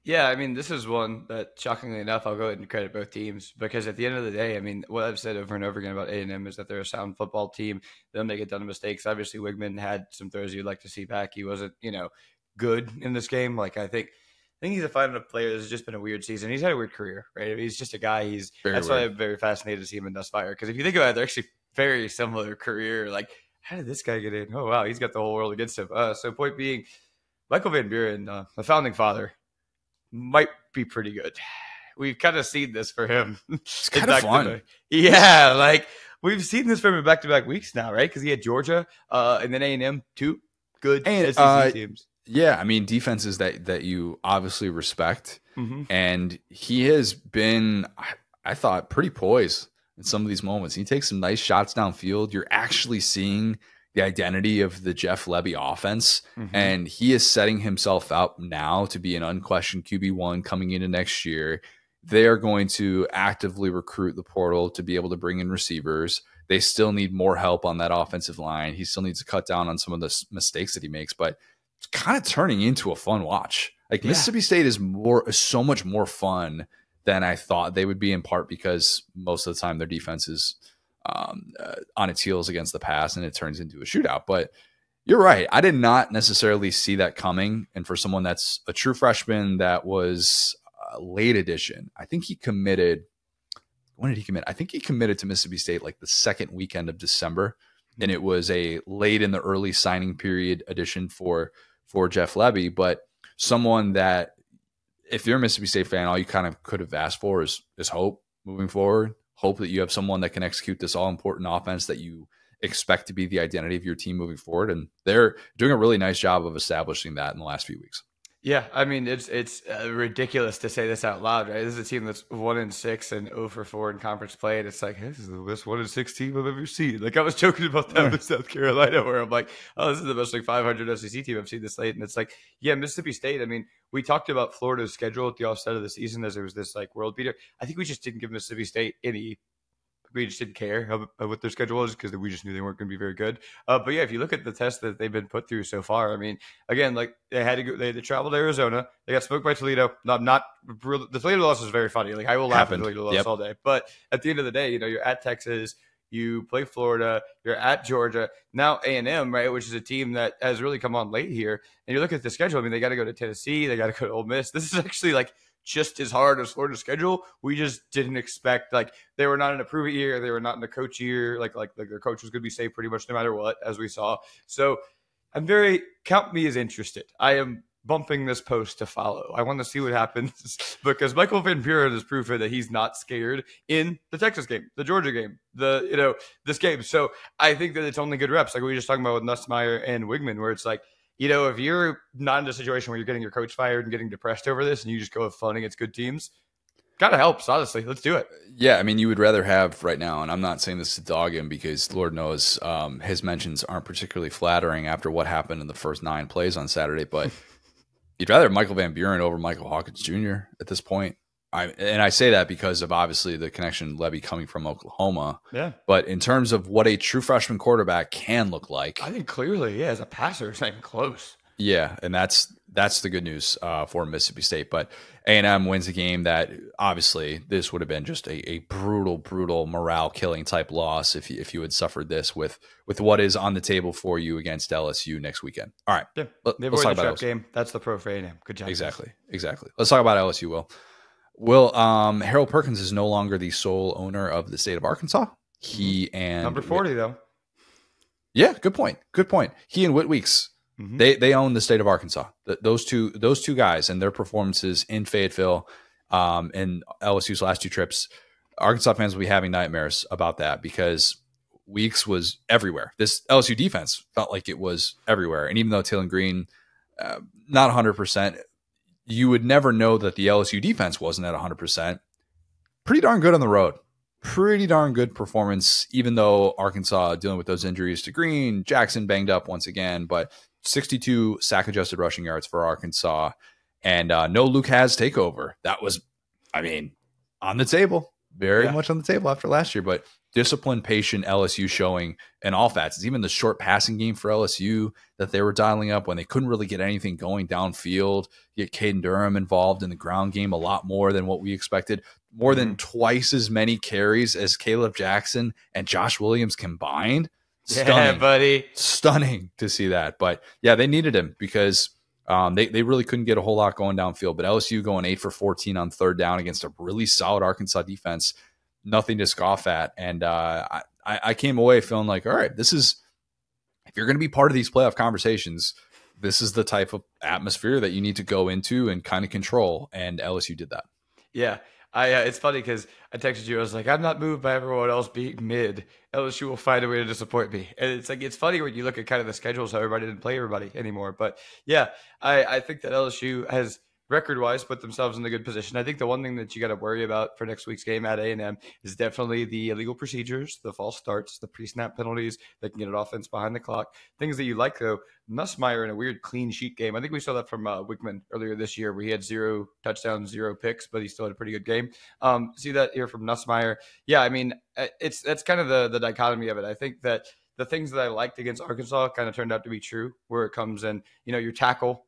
Yeah, I mean, this is one that, shockingly enough, I'll go ahead and credit both teams because at the end of the day, I mean, what I've said over and over again about A&M is that they're a sound football team. They'll make a ton of mistakes. Obviously, Wigman had some throws you'd like to see back. He wasn't, good in this game. Like, I think he's a fine enough player. This has just been a weird season. He's had a weird career, right? I mean, he's just a guy. That's why I'm very fascinated to see him in Dustfire because if you think about it, they're actually very similar career. Like, how did this guy get in? Oh, wow, he's got the whole world against him. So point being, Michael Van Buren, the founding father, might be pretty good. We've kind of seen this for him. It's kind of fun. Yeah, like we've seen this from him back-to-back weeks now, right? Because he had Georgia and then A&M, 2 good SEC teams. Yeah, I mean, defenses that you obviously respect. And he has been, I thought, pretty poised in some of these moments. He takes some nice shots downfield. You're actually seeing the identity of the Jeff Lebby offense. And he is setting himself up now to be an unquestioned QB1 coming into next year. They are going to actively recruit the portal to be able to bring in receivers. They still need more help on that offensive line. He still needs to cut down on some of the mistakes that he makes, but it's kind of turning into a fun watch. Like Mississippi State is so much more fun than I thought they would be, in part because most of the time their defense is on its heels against the pass and it turns into a shootout. But you're right. I did not necessarily see that coming. And for someone that's a true freshman that was a late addition, I think he committed. When did he commit? I think he committed to Mississippi State like the second weekend of December. And it was a late in the early signing period addition for Jeff Lebby. But someone that, if you're a Mississippi State fan, all you kind of could have asked for is hope moving forward. Hope that you have someone that can execute this all-important offense that you expect to be the identity of your team moving forward. And they're doing a really nice job of establishing that in the last few weeks. Yeah, I mean, it's ridiculous to say this out loud, right? This is a team that's 1-6 and 0-4 in conference play, and it's like, hey, this is the best 1-6 team I've ever seen. Like, I was joking about that with South Carolina, where I'm like, oh, this is the best like 500 SEC team I've seen this late, and it's like, yeah, Mississippi State. I mean, we talked about Florida's schedule at the offset of the season as there was this like world beater. I think we just didn't give Mississippi State any. We just didn't care what their schedule was because we just knew they weren't going to be very good. But yeah, if you look at the tests that they've been put through so far, I mean, again, like they had to travel to Arizona. They got smoked by Toledo. The Toledo loss was very funny. Like I will laugh at Toledo loss all day. But at the end of the day, you're at Texas. You play Florida. You're at Georgia. Now A&M, right, which is a team that has really come on late here. And you look at the schedule. I mean, they got to go to Tennessee. They got to go to Ole Miss. This is actually like just as hard as Florida's schedule. We just didn't expect, like, they were not in a prove it year. They were not in a coach year. Like their coach was going to be safe pretty much no matter what, as we saw. So count me as interested. I am bumping this post to follow. I want to see what happens because Michael Van Buren has proven that he's not scared in the Texas game, the Georgia game, this game. So I think that it's only good reps. Like we were just talking about with Nussmeier and Wigman, where it's like, if you're not in a situation where you're getting your coach fired and getting depressed over this and you just go have fun against good teams, kind of helps, honestly. Let's do it. Yeah, I mean, you would rather have right now, and I'm not saying this to dog him because Lord knows his mentions aren't particularly flattering after what happened in the first 9 plays on Saturday, but you'd rather have Michael Van Buren over Michael Hawkins Jr. at this point. I say that because of obviously the connection Levy coming from Oklahoma. Yeah. But in terms of what a true freshman quarterback can look like, I think clearly, as a passer, it's not even close. Yeah, and that's the good news for Mississippi State. But A&M wins a game that obviously this would have been just a brutal morale-killing type loss if you had suffered this with what is on the table for you against LSU next weekend. All right. Yeah, let's talk about the game. That's the pro for A&M. Good job. Exactly. Let's talk about LSU, Will. Harold Perkins is no longer the sole owner of the state of Arkansas. He and number 40, though. Yeah, good point. He and Whit Weeks. Mm-hmm. They own the state of Arkansas. Those two guys and their performances in Fayetteville and LSU's last 2 trips, Arkansas fans will be having nightmares about that because Weeks was everywhere. This LSU defense felt like it was everywhere. And even though Taylor Green, not 100%, you would never know that the LSU defense wasn't at 100%. Pretty darn good on the road. Pretty darn good performance, even though Arkansas dealing with those injuries to Green, Jackson banged up once again, but 62 sack-adjusted rushing yards for Arkansas, and no Luke Has takeover. That was, on the table, very much on the table after last year, but disciplined, patient LSU showing in all facets. Even the short passing game for LSU that they were dialing up when they couldn't really get anything going downfield. You get Caden Durham involved in the ground game a lot more than what we expected. More than twice as many carries as Caleb Jackson and Josh Williams combined. Stunning, yeah, buddy. Stunning to see that. But yeah, they needed him because they really couldn't get a whole lot going downfield. But LSU going 8 for 14 on 3rd down against a really solid Arkansas defense. Nothing to scoff at. And I came away feeling like, all right, this is, if you're going to be part of these playoff conversations, this is the type of atmosphere that you need to go into and kind of control. And LSU did that. Yeah. It's funny because I texted you. I was like, I'm not moved by everyone else being mid. LSU will find a way to disappoint me. And it's like, it's funny when you look at kind of the schedules, how everybody didn't play everybody anymore. But yeah, I think that LSU has record-wise put themselves in a good position. I think the one thing that you got to worry about for next week's game at A&M is definitely the illegal procedures, the false starts, the pre-snap penalties that can get an offense behind the clock. Things that you like, though, Nussmeier in a weird clean sheet game. I think we saw that from Wickman earlier this year where he had 0 touchdowns, 0 picks, but he still had a pretty good game. See that here from Nussmeier. Yeah, that's kind of the dichotomy of it. I think that the things that I liked against Arkansas kind of turned out to be true where it comes in, your tackles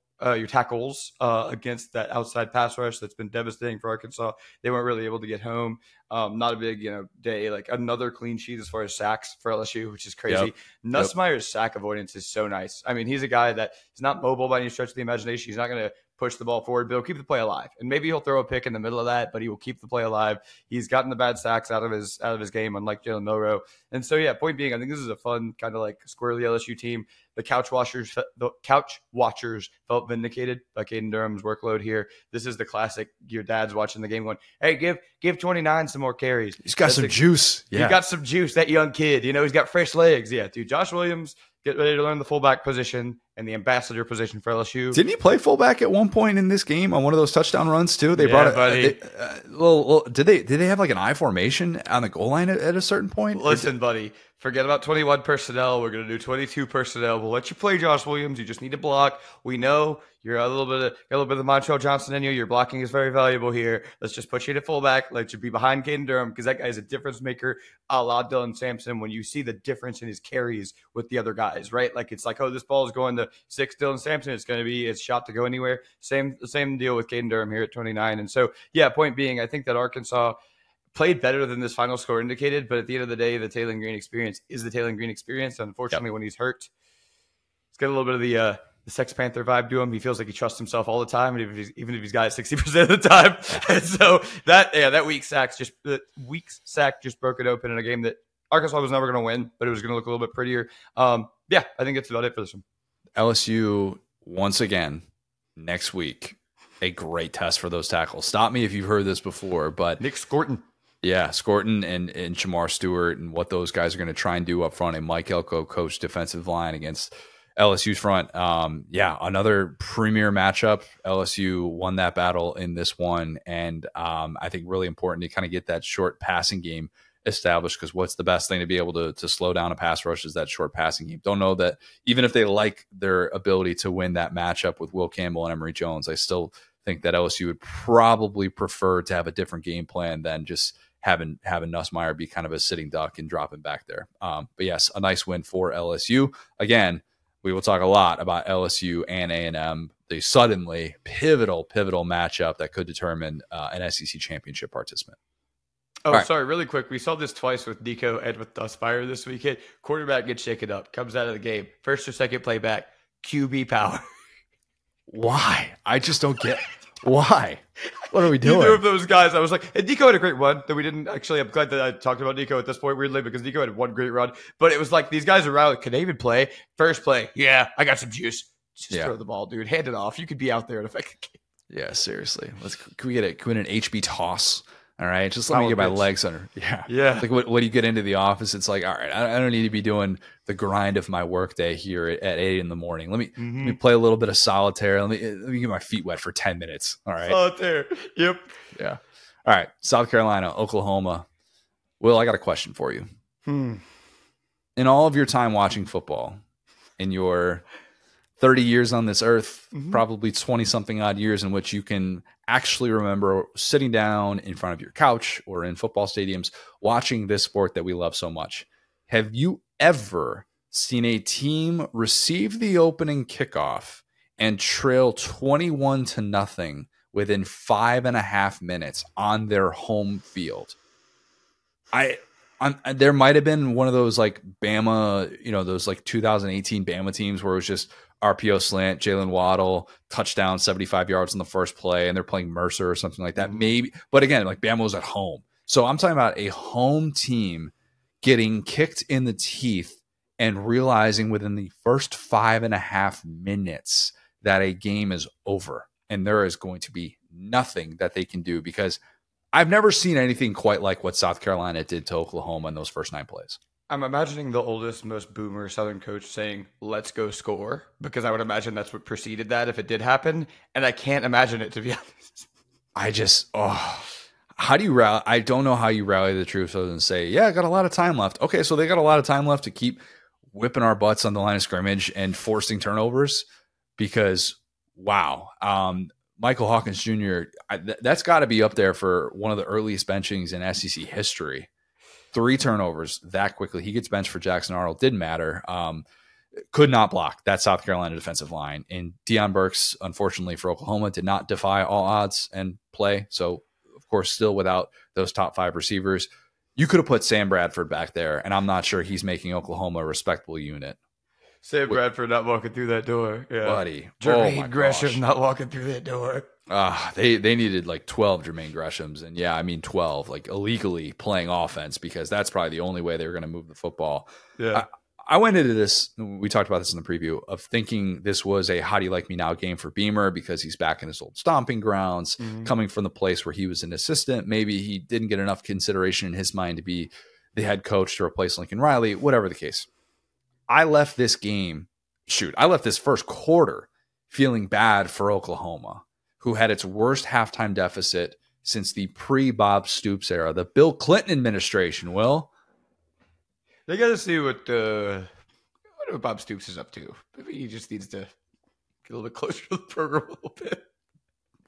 against that outside pass rush that's been devastating for Arkansas. They weren't really able to get home. Not a big, day. Like another clean sheet as far as sacks for LSU, which is crazy. Yep. Nussmeier's sack avoidance is so nice. He's a guy that is not mobile by any stretch of the imagination. He's not going to push the ball forward, but he'll keep the play alive. And maybe he'll throw a pick in the middle of that, but he will keep the play alive. He's gotten the bad sacks out of his game, unlike Jalen Milroe. And so, yeah, point being, I think this is a fun kind of like squirrely LSU team. The couch watchers felt vindicated by Caden Durham's workload here. This is the classic. Your dad's watching the game going, hey, give 29 some more carries. He's got some juice. Yeah. He's got some juice, that young kid. He's got fresh legs. Yeah, dude, Josh Williams, get ready to learn the fullback position and the ambassador position for LSU. Didn't he play fullback at one point in this game on one of those touchdown runs too? They brought it. Did they have like an I formation on the goal line at a certain point? Listen, buddy, forget about 21 personnel. We're going to do 22 personnel. We'll let you play Josh Williams. You just need to block. We know you're a little bit of Montreal Johnson in you. Your blocking is very valuable here. Let's just put you to fullback. Let you be behind Caden Durham because that guy is a difference maker a la Dylan Sampson when you see the difference in his carries with the other guys, right? Like it's like, oh, this ball is going to 6 Dylan Sampson. It's shot to go anywhere. Same deal with Caden Durham here at 29. And so, yeah, point being, I think that Arkansas played better than this final score indicated, but at the end of the day, the Taylor Green experience is the Taylor Green experience. Unfortunately, when he's hurt, he's got a little bit of the Sex Panther vibe to him. He feels like he trusts himself all the time, even if he's got it 60% of the time. And so that weak sack just broke it open in a game that Arkansas was never going to win, but it was going to look a little bit prettier. I think that's about it for this one. LSU once again next week. A great test for those tackles. Stop me if you've heard this before, but Nick Scorton. Yeah, Scorton and Shamar Stewart and what those guys are going to try and do up front. And Mike Elko coached defensive line against LSU's front. Another premier matchup. LSU won that battle in this one. And I think really important to kind of get that short passing game established, because what's the best thing to be able to slow down a pass rush is that short passing game. Don't know that even if they like their ability to win that matchup with Will Campbell and Emory Jones, I still think that LSU would probably prefer to have a different game plan than just having Nussmeier be kind of a sitting duck and dropping back there. But yes, a nice win for LSU. Again, we will talk a lot about LSU and A&M, the suddenly pivotal matchup that could determine an SEC championship participant. Sorry, really quick. We saw this twice with Nico and with Nussmeier this weekend. Quarterback gets shaken up, comes out of the game. First or second play back, QB power. Why? I just don't get why. What are we doing? Neither of those guys. I was like, and Nico had a great run that we didn't actually. I'm glad that I talked about Nico at this point weirdly, because Nico had one great run. But it was like these guys around like, can they even play? First play, yeah, I got some juice. Just throw the ball, dude. Hand it off. You could be out there and affect the game. Yeah, seriously. Can we get an HB toss? All right, just let me get my legs under. Yeah. Like when you get into the office, it's like, all right, I don't need to be doing the grind of my workday here at 8 a.m. Let me play a little bit of solitaire. Let me get my feet wet for 10 minutes. All right. Solitaire. Yep. Yeah. All right. South Carolina, Oklahoma. Will, I got a question for you. In all of your time watching football, in your 30 years on this earth, probably 20 something odd years in which you can actually remember sitting down in front of your couch or in football stadiums watching this sport that we love so much. Have you ever seen a team receive the opening kickoff and trail 21-0 within 5.5 minutes on their home field? There might have been one of those like Bama, those like 2018 Bama teams where it was just RPO slant, Jalen Waddle, touchdown, 75 yards in the first play, and they're playing Mercer or something like that. Maybe, but again, like Bama was at home. So I'm talking about a home team getting kicked in the teeth and realizing within the first 5.5 minutes that a game is over and there is going to be nothing that they can do, because I've never seen anything quite like what South Carolina did to Oklahoma in those first 9 plays. I'm imagining the oldest, most boomer Southern coach saying, let's go score, because I would imagine that's what preceded that if it did happen. And I can't imagine it, to be honest. How do you rally? I don't know how you rally the troops other than say, yeah, I got a lot of time left. Okay, so they got a lot of time left to keep whipping our butts on the line of scrimmage and forcing turnovers, because, wow. Michael Hawkins Jr., that's got to be up there for one of the earliest benchings in SEC history. 3 turnovers that quickly. He gets benched for Jackson Arnold. Didn't matter. Could not block that South Carolina defensive line. And Deion Burks, unfortunately for Oklahoma, did not defy all odds and play. So, of course, still without those top 5 receivers. You could have put Sam Bradford back there, and I'm not sure he's making Oklahoma a respectable unit. Sam Bradford not walking through that door. Yeah. Buddy. Jermaine Gresham not walking through that door. They needed like 12 Jermaine Greshams. And yeah, I mean 12, like illegally playing offense, because that's probably the only way they were going to move the football. Yeah. I went into this, we talked about this in the preview, of thinking this was a how do you like me now game for Beamer, because he's back in his old stomping grounds, coming from the place where he was an assistant. Maybe he didn't get enough consideration in his mind to be the head coach to replace Lincoln Riley, whatever the case. I left this first quarter feeling bad for Oklahoma, who had its worst halftime deficit since the pre-Bob Stoops era, the Bill Clinton administration. Will, they got to see what Bob Stoops is up to. Maybe he just needs to get a little bit closer to the program a little bit.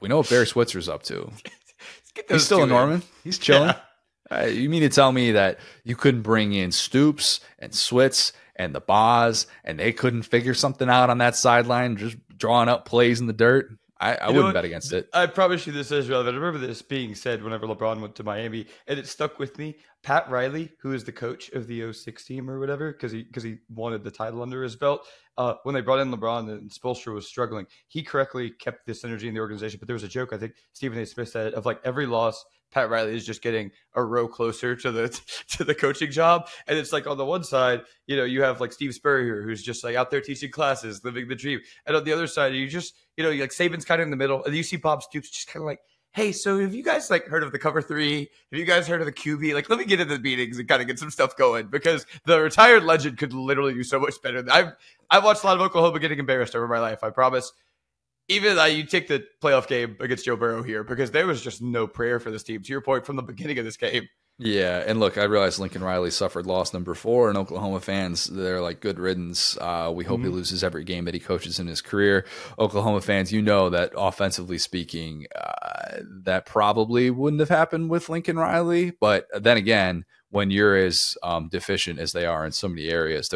We know what Barry Switzer's up to. He's still in Norman. He's chilling. Yeah. You mean to tell me that you couldn't bring in Stoops and Switz and the Boz, and they couldn't figure something out on that sideline, just drawing up plays in the dirt? I wouldn't bet against it. I promise you this is relevant. I remember this being said whenever LeBron went to Miami, and it stuck with me. Pat Riley, who is the coach of the '06 team or whatever, because he wanted the title under his belt, when they brought in LeBron and Spoelstra was struggling, he correctly kept this energy in the organization. But there was a joke, I think Stephen A. Smith said, of like every loss, Pat Riley is just getting a row closer to the coaching job. And it's like on the one side, you have like Steve Spurrier, who's just like out there teaching classes, living the dream. And on the other side, you just, like Saban's kind of in the middle. And you see Bob Stoops just kind of like, hey, so have you guys like heard of the cover 3? Have you guys heard of the QB? Like, let me get into the meetings and kind of get some stuff going, because the retired legend could literally do so much better. I've watched a lot of Oklahoma getting embarrassed over my life, I promise. Even you take the playoff game against Joe Burrow here, because there was just no prayer for this team, to your point, from the beginning of this game. Yeah, and look, I realize Lincoln Riley suffered loss number 4, and Oklahoma fans, they're like, good riddance. We hope he loses every game that he coaches in his career. Oklahoma fans, that offensively speaking, that probably wouldn't have happened with Lincoln Riley. But then again, when you're as deficient as they are in so many areas,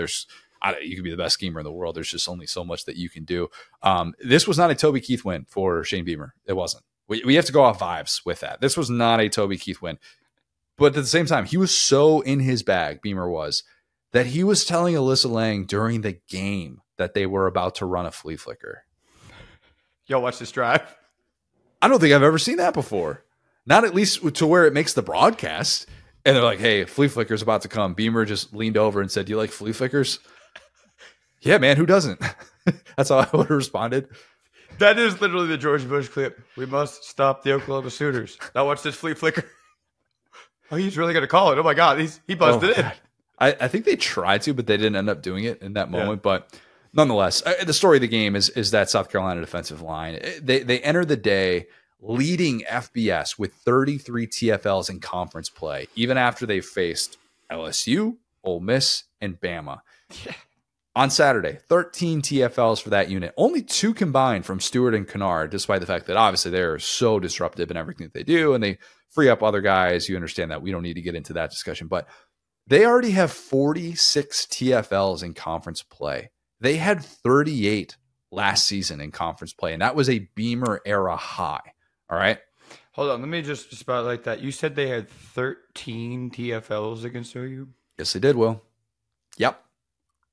you could be the best schemer in the world. There's just only so much that you can do. This was not a Toby Keith win for Shane Beamer. It wasn't. We have to go off vibes with that. This was not a Toby Keith win. But at the same time, he was so in his bag, Beamer was, that he was telling Alyssa Lang during the game that they were about to run a flea flicker. Y'all watch this drive? I don't think I've ever seen that before. Not at least to where it makes the broadcast. And they're like, hey, flea flicker's about to come. Beamer just leaned over and said, do you like flea flickers? Yeah, man, who doesn't? That's how I would have responded. That is literally the George Bush clip. We must stop the Oklahoma Sooners. Now watch this flea flicker. Oh, he's really going to call it. Oh, my God. He buzzed it in. I think they tried to, but they didn't end up doing it in that moment. Yeah. But nonetheless, the story of the game is that South Carolina defensive line. They entered the day leading FBS with 33 TFLs in conference play, even after they faced LSU, Ole Miss, and Bama. Yeah. On Saturday, 13 TFLs for that unit. Only 2 combined from Stewart and Kennard, despite the fact that obviously they're so disruptive in everything that they do, and they free up other guys. You understand that. We don't need to get into that discussion. But they already have 46 TFLs in conference play. They had 38 last season in conference play, and that was a Beamer era high. All right? Hold on. Let me just spotlight that. You said they had 13 TFLs against OU? Yes, they did, Will. Yep.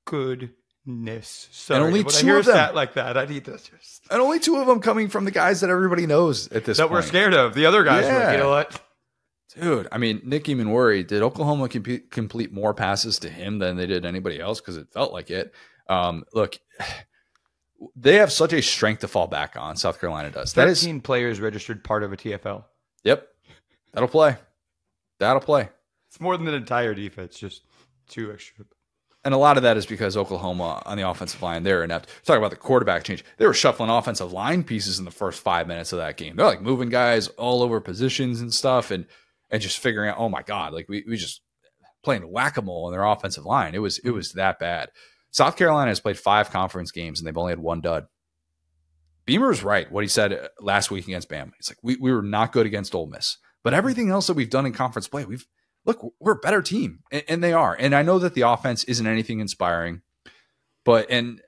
Goodness. Sorry, and only 2 of them stat like that. I need to just. And only 2 of them coming from the guys that everybody knows at this point. That we're scared of. The other guys were, you know what? Dude, I mean, Nick Eamon, did Oklahoma complete more passes to him than they did anybody else? Because it felt like it. Look, they have such a strength to fall back on. South Carolina does. 13 players registered part of a TFL. Yep. That'll play. It's more than an entire defense, just 2 extra. And a lot of that is because Oklahoma on the offensive line, they're inept. Talk about the quarterback change. They were shuffling offensive line pieces in the first 5 minutes of that game. They're like moving guys all over positions and stuff and just figuring out, oh my God, like we just playing whack-a-mole on their offensive line. It was that bad. South Carolina has played 5 conference games and they've only had 1 dud. Beamer's right, what he said last week against Bama. He's like, we were not good against Ole Miss. But everything else that we've done in conference play, look, we're a better team, and they are. And I know that the offense isn't anything inspiring, and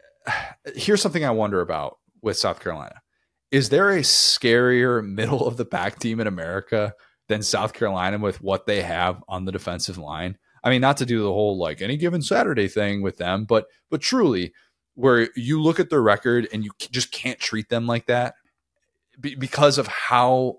here's something I wonder about with South Carolina. Is there a scarier middle-of-the-pack team in America than South Carolina with what they have on the defensive line? I mean, not to do the whole, like, any given Saturday thing with them, but truly, where you look at their record and you just can't treat them like that because of how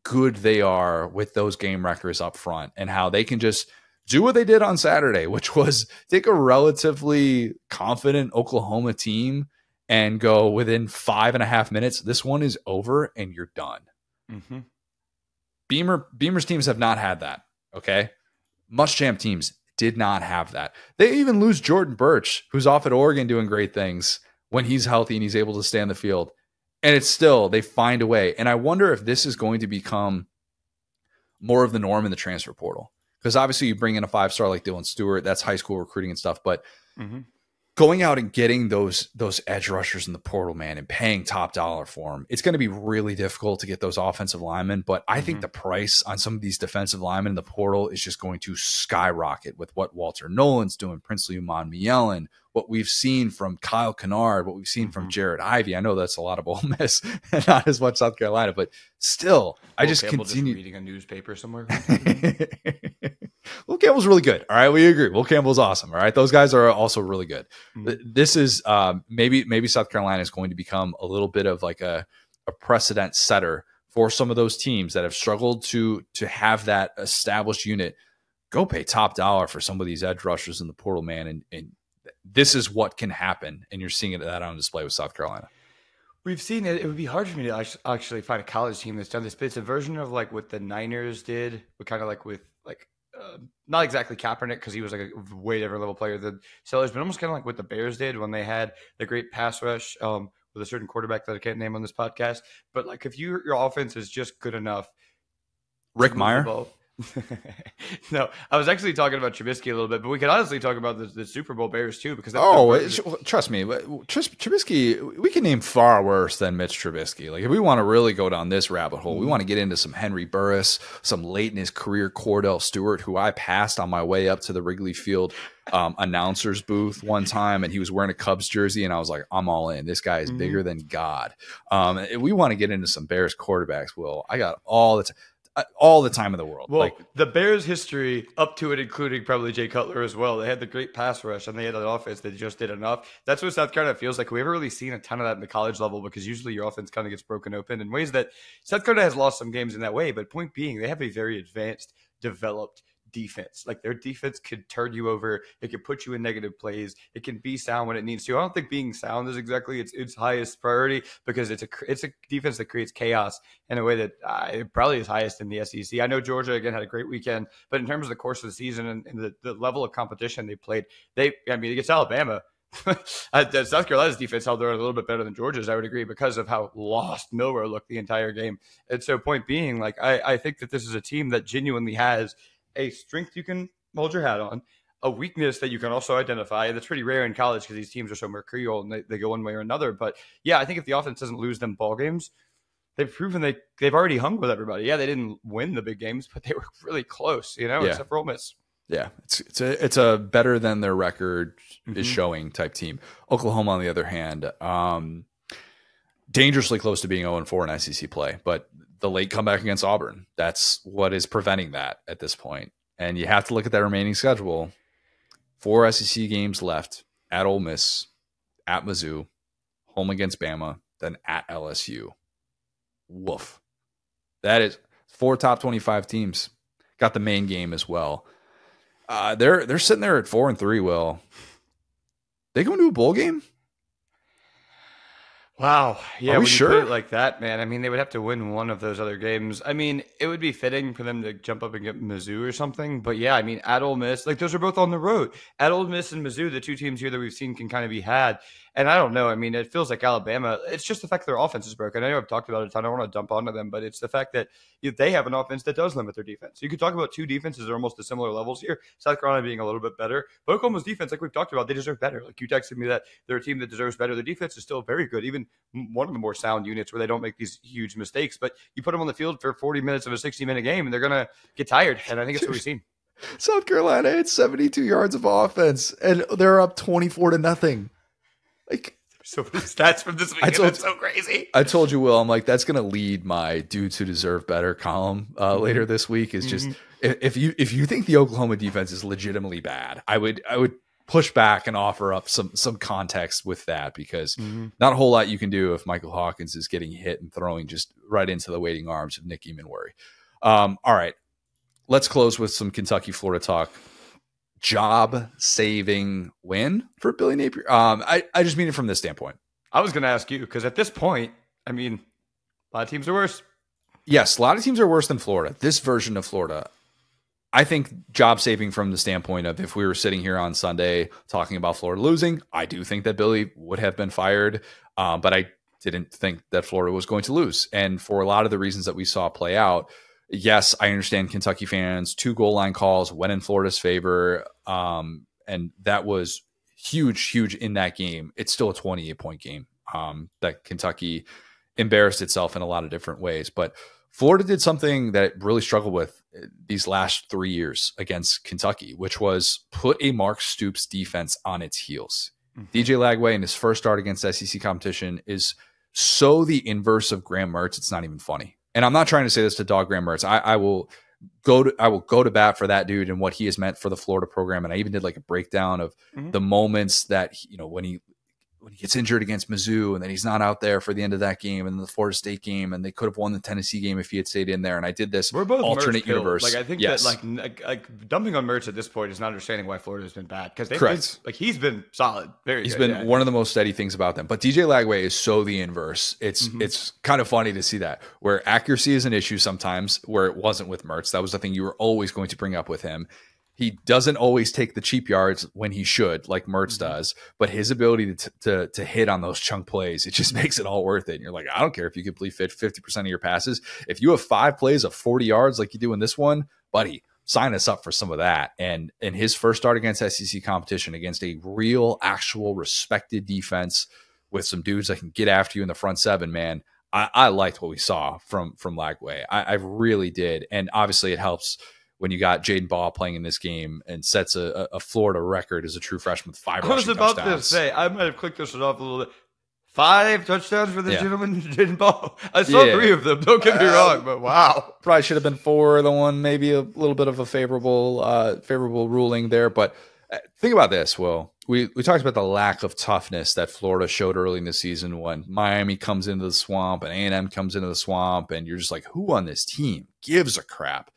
good they are with those game wreckers up front and how they can just do what they did on Saturday, which was take a relatively confident Oklahoma team and go within 5.5 minutes. This one is over and you're done. Mm-hmm. Beamer's teams have not had that. Okay. Muschamp teams did not have that. They even lose Jordan Birch, who's off at Oregon doing great things when he's healthy and he's able to stay on the field. And it's still, they find a way. And I wonder if this is going to become more of the norm in the transfer portal. Because obviously you bring in a 5-star like Dylan Stewart, that's high school recruiting and stuff. But going out and getting those edge rushers in the portal, man, and paying top dollar for them, it's going to be really difficult to get those offensive linemen. But I think the price on some of these defensive linemen in the portal is just going to skyrocket with what Walter Nolan's doing, Princely Uman-Mielen, what we've seen from Kyle Kennard, what we've seen from Jared Ivey. I know that's a lot of Ole Miss and not as much South Carolina, but still, I just continue reading a newspaper somewhere. Will Campbell's really good. All right, we agree. Will Campbell's awesome. All right, those guys are also really good. This is maybe South Carolina is going to become a little bit of like a precedent setter for some of those teams that have struggled to have that established unit. Go pay top dollar for some of these edge rushers in the portal, man, and this is what can happen, and you're seeing that on display with South Carolina. We've seen it. It would be hard for me to actually find a college team that's done this, but it's a version of like what the Niners did, but kind of like with like not exactly Kaepernick because he was like a way different level player than Sellers, but almost kind of like what the Bears did when they had the great pass rush with a certain quarterback that I can't name on this podcast. But like if your offense is just good enough, Rick Meyer. No, I was actually talking about Trubisky a little bit, but we could honestly talk about the Super Bowl Bears too, because trust me, Trubisky, we can name far worse than Mitch Trubisky. Like if we want to really go down this rabbit hole, we want to get into some Henry Burris, some late in his career Cordell Stewart, who I passed on my way up to the Wrigley Field announcer's booth one time, and he was wearing a Cubs jersey, and I was like, I'm all in. This guy is bigger than God. We want to get into some Bears quarterbacks. Will, I got all the time in the world. Well, like the Bears' history up to it, including probably Jay Cutler as well. They had the great pass rush, and they had an offense that just did enough. That's what South Carolina feels like. We haven't really seen a ton of that in the college level because usually your offense kind of gets broken open in ways that South Carolina has lost some games in that way. But point being, they have a very advanced, developed defense. Like their defense could turn you over. It can put you in negative plays. It can be sound when it needs to. I don't think being sound is exactly its highest priority because it's a defense that creates chaos in a way that it probably is highest in the SEC. I know Georgia again had a great weekend, but in terms of the course of the season and the level of competition they played, against Alabama. South Carolina's defense held their own a little bit better than Georgia's, I would agree, because of how lost Milroe looked the entire game. And so point being, like I think that this is a team that genuinely has a strength you can hold your hat on, a weakness that you can also identify. And that's pretty rare in college because these teams are so mercurial and they go one way or another. But yeah, I think if the offense doesn't lose them ball games, they've proven they've already hung with everybody. Yeah, they didn't win the big games, but they were really close, except for Ole Miss. Yeah, it's a better than their record is showing type team. Oklahoma, on the other hand, dangerously close to being 0-4 in SEC play, but the late comeback against Auburn, that's what is preventing that at this point. And you have to look at that remaining schedule. 4 SEC games left at Ole Miss, at Mizzou, home against Bama, then at LSU. Woof. That is 4 top 25 teams. Got the main game as well. They're sitting there at 4-3, Will. They going to a bowl game? Wow. Yeah, when you put it like that, man, I mean, they would have to win one of those other games. I mean, it would be fitting for them to jump up and get Mizzou or something. But yeah, I mean, at Ole Miss, like those are both on the road. At Ole Miss and Mizzou, the two teams here that we've seen can kind of be had. And I don't know. I mean, it feels like Alabama. It's just the fact that their offense is broken. I know I've talked about it a ton. I don't want to dump onto them, but it's the fact that they have an offense that does limit their defense. You could talk about two defenses that are almost at similar levels here. South Carolina being a little bit better. But Oklahoma's defense, like we've talked about, they deserve better. Like you texted me that they're a team that deserves better. Their defense is still very good, even one of the more sound units where they don't make these huge mistakes. But you put them on the field for 40 minutes of a 60-minute game, and they're going to get tired. And I think it's what we've seen. South Carolina had 72 yards of offense, and they're up 24-0. Like, so many stats from this weekend. It's so crazy. I told you, Will, I'm like, that's going to lead my dudes who deserve better column later this week. Is just if you think the Oklahoma defense is legitimately bad, I would push back and offer up some context with that, because not a whole lot you can do if Michael Hawkins is getting hit and throwing just right into the waiting arms of Nick Emanworry. All right, let's close with some Kentucky-Florida talk. Job-saving win for Billy Napier. I just mean it from this standpoint. I was going to ask you, because at this point, I mean, a lot of teams are worse. Yes, a lot of teams are worse than Florida. This version of Florida, I think job-saving from the standpoint of if we were sitting here on Sunday talking about Florida losing, I do think that Billy would have been fired, but I didn't think that Florida was going to lose. And for a lot of the reasons that we saw play out, yes, I understand Kentucky fans, 2 goal line calls went in Florida's favor, and that was huge in that game. It's still a 28-point game that Kentucky embarrassed itself in a lot of different ways. But Florida did something that it really struggled with these last 3 years against Kentucky, which was put a Mark Stoops defense on its heels. DJ Lagway in his first start against SEC competition is so the inverse of Graham Mertz. It's not even funny. And I'm not trying to say this to dog Graham Mertz. I will go to bat for that dude and what he has meant for the Florida program. And I even did like a breakdown of the moments that, when he gets injured against Mizzou and then he's not out there for the end of that game and the Florida State game, and they could have won the Tennessee game if he had stayed in there. And I did this alternate universe. Like I think that like dumping on Mertz at this point is not understanding why Florida has been bad, because he's been solid. He's been one of the most steady things about them. But DJ Lagway is so the inverse. It's kind of funny to see that, where accuracy is an issue sometimes, where it wasn't with Mertz. That was the thing you were always going to bring up with him. He doesn't always take the cheap yards when he should, like Mertz does, but his ability to hit on those chunk plays, it just makes it all worth it. And you're like, I don't care if you complete 50% of your passes. If you have 5 plays of 40 yards like you do in this one, buddy, sign us up for some of that. And in his first start against SEC competition, against a real, actual, respected defense with some dudes that can get after you in the front seven, man, I liked what we saw from Lagway. I really did. And obviously it helps when you got Jaden Ball playing in this game and sets a Florida record as a true freshman with 5 rushing touchdowns. I was about to say, I might have clicked this one off a little bit. 5 touchdowns for this gentleman, Jaden Ball. I saw 3 of them. Don't get me wrong, but wow. Probably should have been 4. The one, maybe a little bit of a favorable ruling there. But think about this, Will. We talked about the lack of toughness that Florida showed early in the season when Miami comes into the swamp and A&M comes into the swamp, and you're just like, who on this team gives a crap?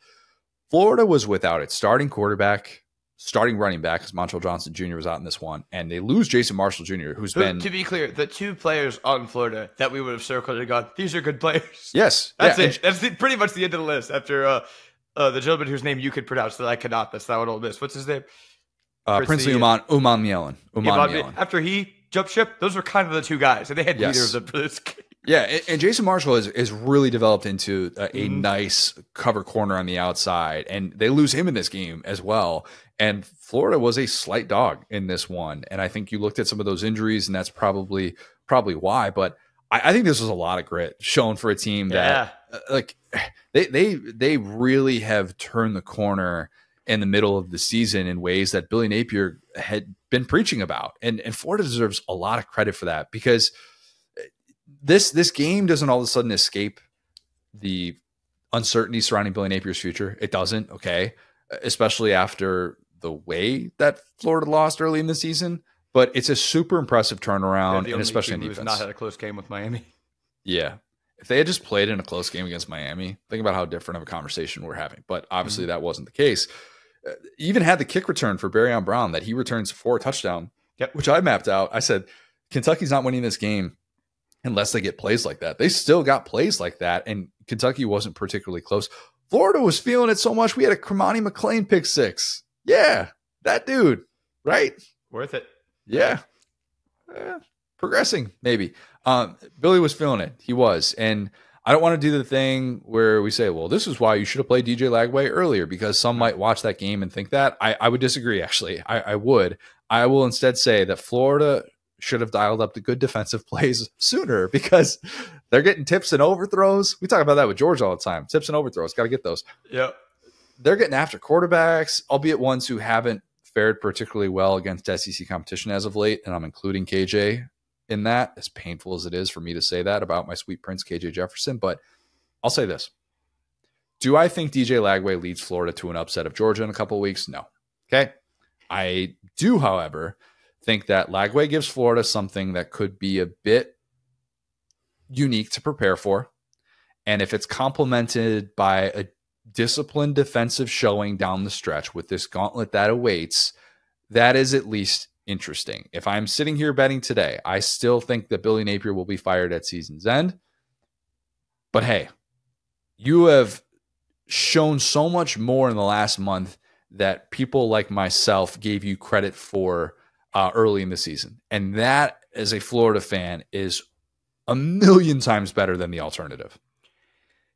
Florida was without its starting quarterback, starting running back, because Montrell Johnson Jr. was out in this one, and they lose Jason Marshall Jr., who's been... To be clear, the 2 players on Florida that we would have circled and gone, these are good players. Yes. That's it. That's pretty much the end of the list after the gentleman whose name you could pronounce that I cannot. That's not what Ole Miss. What's his name? Princely Uman Mielen. After he jumped ship, those were kind of the 2 guys, and they had neither of them for this game. Yeah, and Jason Marshall is really developed into a nice cover corner on the outside, and they lose him in this game as well. And Florida was a slight dog in this one, and I think you looked at some of those injuries, and that's probably why. But I think this was a lot of grit shown for a team that they really have turned the corner in the middle of the season in ways that Billy Napier had been preaching about, and Florida deserves a lot of credit for that, because this game doesn't all of a sudden escape the uncertainty surrounding Billy Napier's future. It doesn't, okay? Especially after the way that Florida lost early in the season. But it's a super impressive turnaround, and especially in defense. Not had a close game with Miami. Yeah. If they had just played in a close game against Miami, think about how different of a conversation we're having. But obviously that wasn't the case. Even had the kick return for Barryon Brown that he returns for a touchdown, which I mapped out. I said, Kentucky's not winning this game unless they get plays like that. They still got plays like that, and Kentucky wasn't particularly close. Florida was feeling it so much, we had a Kermani McLean pick 6. Yeah, that dude, right? Worth it. Yeah. Progressing, maybe. Billy was feeling it. He was. And I don't want to do the thing where we say, well, this is why you should have played DJ Lagway earlier, because some might watch that game and think that. I would disagree, actually. I would. I will instead say that Florida should have dialed up the good defensive plays sooner, because they're getting tips and overthrows. We talk about that with George all the time. Tips and overthrows. Got to get those. Yep. They're getting after quarterbacks, albeit ones who haven't fared particularly well against SEC competition as of late. And I'm including KJ in that, as painful as it is for me to say that about my sweet prince, KJ Jefferson. But I'll say this. Do I think DJ Lagway leads Florida to an upset of Georgia in a couple of weeks? No. Okay. I do, however, think that Lagway gives Florida something that could be a bit unique to prepare for. And if it's complemented by a disciplined defensive showing down the stretch with this gauntlet that awaits, that is at least interesting. If I'm sitting here betting today, I still think that Billy Napier will be fired at season's end. But hey, you have shown so much more in the last month that people like myself gave you credit for early in the season. And that, as a Florida fan, is a million times better than the alternative.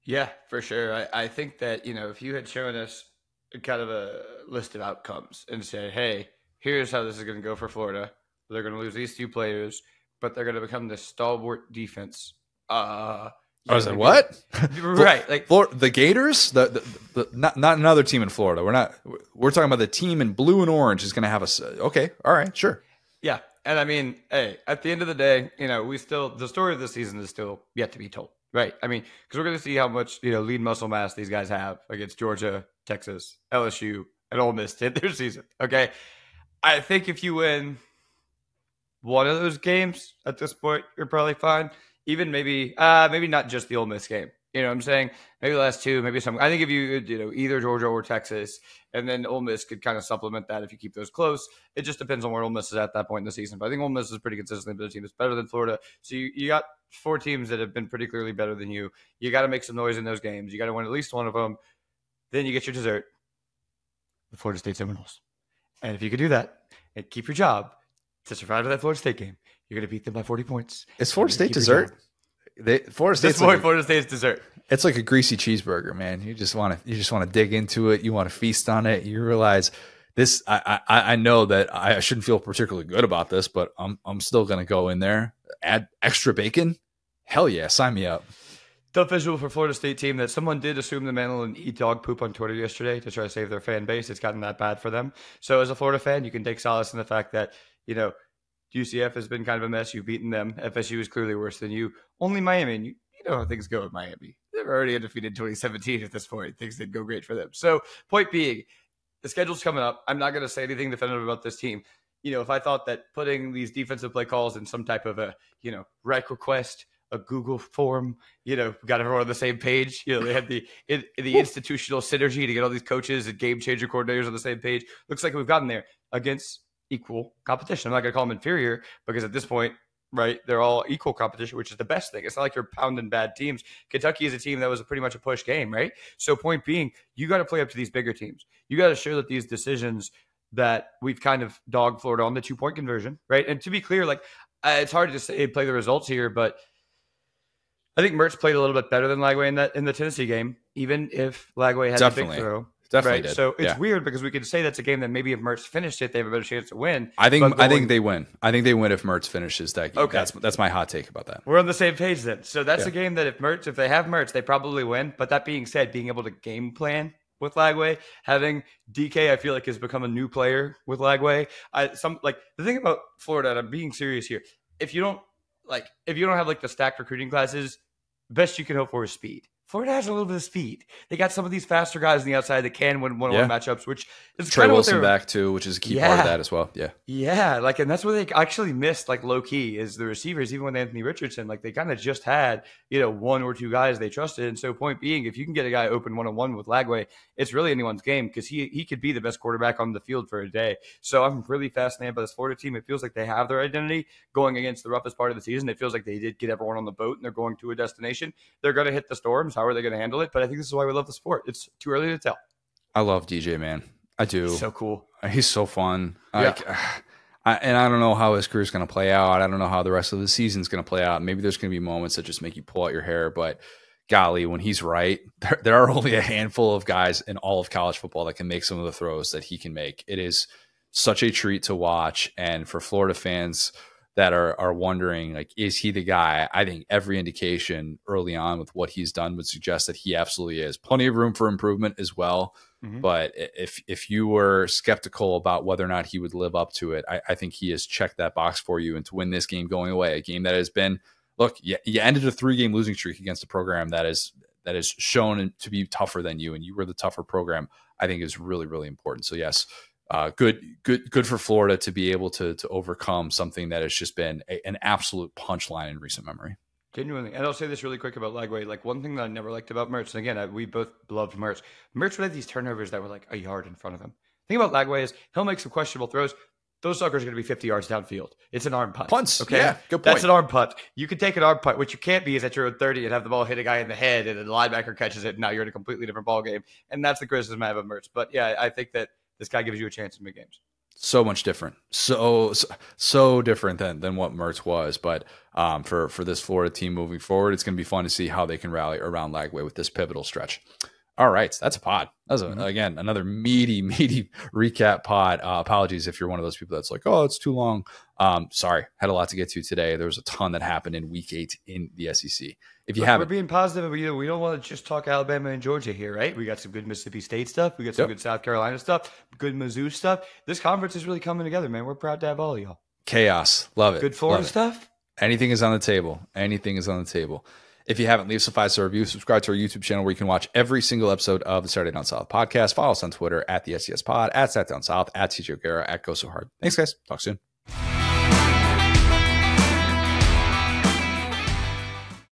Yeah, for sure. I think that, if you had shown us kind of a list of outcomes and said, hey, here's how this is going to go for Florida, They're going to lose these 2 players, but they're going to become the stalwart defense. I was like, what? Right. Like the Gators, the not another team in Florida. We're talking about the team in blue and orange is going to have okay. All right. Sure. Yeah. And I mean, hey, at the end of the day, the story of this season is still yet to be told. Right. I mean, because we're going to see how much, lead muscle mass these guys have against Georgia, Texas, LSU, and Ole Miss in their season. Okay. I think if you win one of those games at this point, you're probably fine. Even maybe not just the Ole Miss game. You know what I'm saying? Maybe the last 2, maybe some. I think if you either Georgia or Texas, and then Ole Miss could kind of supplement that if you keep those close. It just depends on where Ole Miss is at that point in the season. But I think Ole Miss is pretty consistently been a team that's better than Florida. So you got 4 teams that have been pretty clearly better than you. You got to make some noise in those games. You got to win at least one of them. Then you get your dessert, the Florida State Seminoles. And if you could do that and keep your job to survive to that Florida State game, you're going to beat them by 40 points. Is Florida State dessert? Florida State's dessert. It's like a greasy cheeseburger, man. You just want to dig into it. You want to feast on it. You realize this. I know that I shouldn't feel particularly good about this, but I'm still going to go in there, add extra bacon. Hell yeah, sign me up. Tough visual for Florida State team that someone did assume the mantle and eat dog poop on Twitter yesterday to try to save their fan base. It's gotten that bad for them. So as a Florida fan, you can take solace in the fact that UCF has been kind of a mess. You've beaten them. FSU is clearly worse than you. Only Miami. And you know how things go with Miami. They were already undefeated in 2017 at this point. Things didn't go great for them. So point being, the schedule's coming up. I'm not going to say anything definitive about this team. If I thought that putting these defensive play calls in some type of a, rec request, a Google form, got everyone on the same page. They had the institutional synergy to get all these coaches and game changer coordinators on the same page. Looks like we've gotten there against equal competition. I'm not going to call them inferior because at this point, right, they're all equal competition, which is the best thing. It's not like you're pounding bad teams. Kentucky is a team that was pretty much a push game, right? So point being, you got to play up to these bigger teams. You got to show that these decisions that we've kind of dogged Florida on the 2-point conversion, right? And to be clear, it's hard to say play the results here, but I think Mertz played a little bit better than Lagway in the Tennessee game, even if Lagway had a big throw. Definitely right? did. So it's weird because we could say that's a game that maybe if Mertz finished it, they have a better chance to win. I think they win. I think they win if Mertz finishes that game. Okay. That's my hot take about that. We're on the same page then. So that's a game that if they have Mertz, they probably win. But that being said, being able to game plan with Lagway, having DK, I feel like has become a new player with Lagway. The thing about Florida, and I'm being serious here, if you don't have the stacked recruiting classes, best you can hope for is speed. Florida has a little bit of speed. They got some of these faster guys on the outside that can win one-on-one matchups, which is Trey Wilson back too, which is a key part of that as well. Yeah, and that's where they actually missed low key is the receivers. Even with Anthony Richardson, they kind of just had 1 or 2 guys they trusted. And so point being, if you can get a guy open 1-on-1 with Lagway, it's really anyone's game because he could be the best quarterback on the field for a day. So I'm really fascinated by this Florida team. It feels like they have their identity going against the roughest part of the season. It feels like they did get everyone on the boat and they're going to a destination. They're going to hit the storms. How are they going to handle it? But I think this is why we love the sport. It's too early to tell. I love DJ, man. I do. He's so cool. He's so fun. Yeah. And I don't know how his career is going to play out. I don't know how the rest of the season is going to play out. Maybe there's going to be moments that just make you pull out your hair. But golly, when he's right, there are only a handful of guys in all of college football that can make some of the throws that he can make. It is such a treat to watch. And for Florida fans that are wondering, is he the guy? I think every indication early on with what he's done would suggest that he absolutely is. Plenty of room for improvement as well. Mm-hmm. But if you were skeptical about whether or not he would live up to it, I think he has checked that box for you. And to win this game going away, a game that has been, look, you ended a 3-game losing streak against a program that is shown to be tougher than you, and you were the tougher program, I think is really, really important. So yes, good for Florida to be able to overcome something that has just been an absolute punchline in recent memory. Genuinely. And I'll say this really quick about Lagway. One thing that I never liked about Mertz, and again, we both loved Mertz. Mertz would have these turnovers that were a yard in front of him. The thing about Lagway is he'll make some questionable throws. Those suckers are going to be 50 yards downfield. It's an arm punt. Punts. Okay. Yeah, good point. That's an arm punt. You can take an arm punt. What you can't be is at your own 30 and have the ball hit a guy in the head and the linebacker catches it. And now you're in a completely different ball game. And that's the criticism I have of Mertz. But yeah, I think that this guy gives you a chance in big games. So much different. So different than what Mertz was. But for this Florida team moving forward, it's going to be fun to see how they can rally around Lagway with this pivotal stretch. All right. That's a pod. That was, again, another meaty recap pod. Apologies if you're one of those people that's like, oh, it's too long. Sorry. Had a lot to get to today. There was a ton that happened in week 8 in the SEC. If you haven't. We're being positive. We don't want to just talk Alabama and Georgia here, right? We got some good Mississippi State stuff. We got some good South Carolina stuff. Good Mizzou stuff. This conference is really coming together, man. We're proud to have all of y'all. Chaos. Love it. Good Florida stuff. Anything is on the table. Anything is on the table. If you haven't, leave us a 5-star review. Subscribe to our YouTube channel where you can watch every single episode of the Saturday Down South podcast. Follow us on Twitter at the SES Pod, at Sat Down South, at TJ O'Gara, at Go So Hard. Thanks, guys. Talk soon.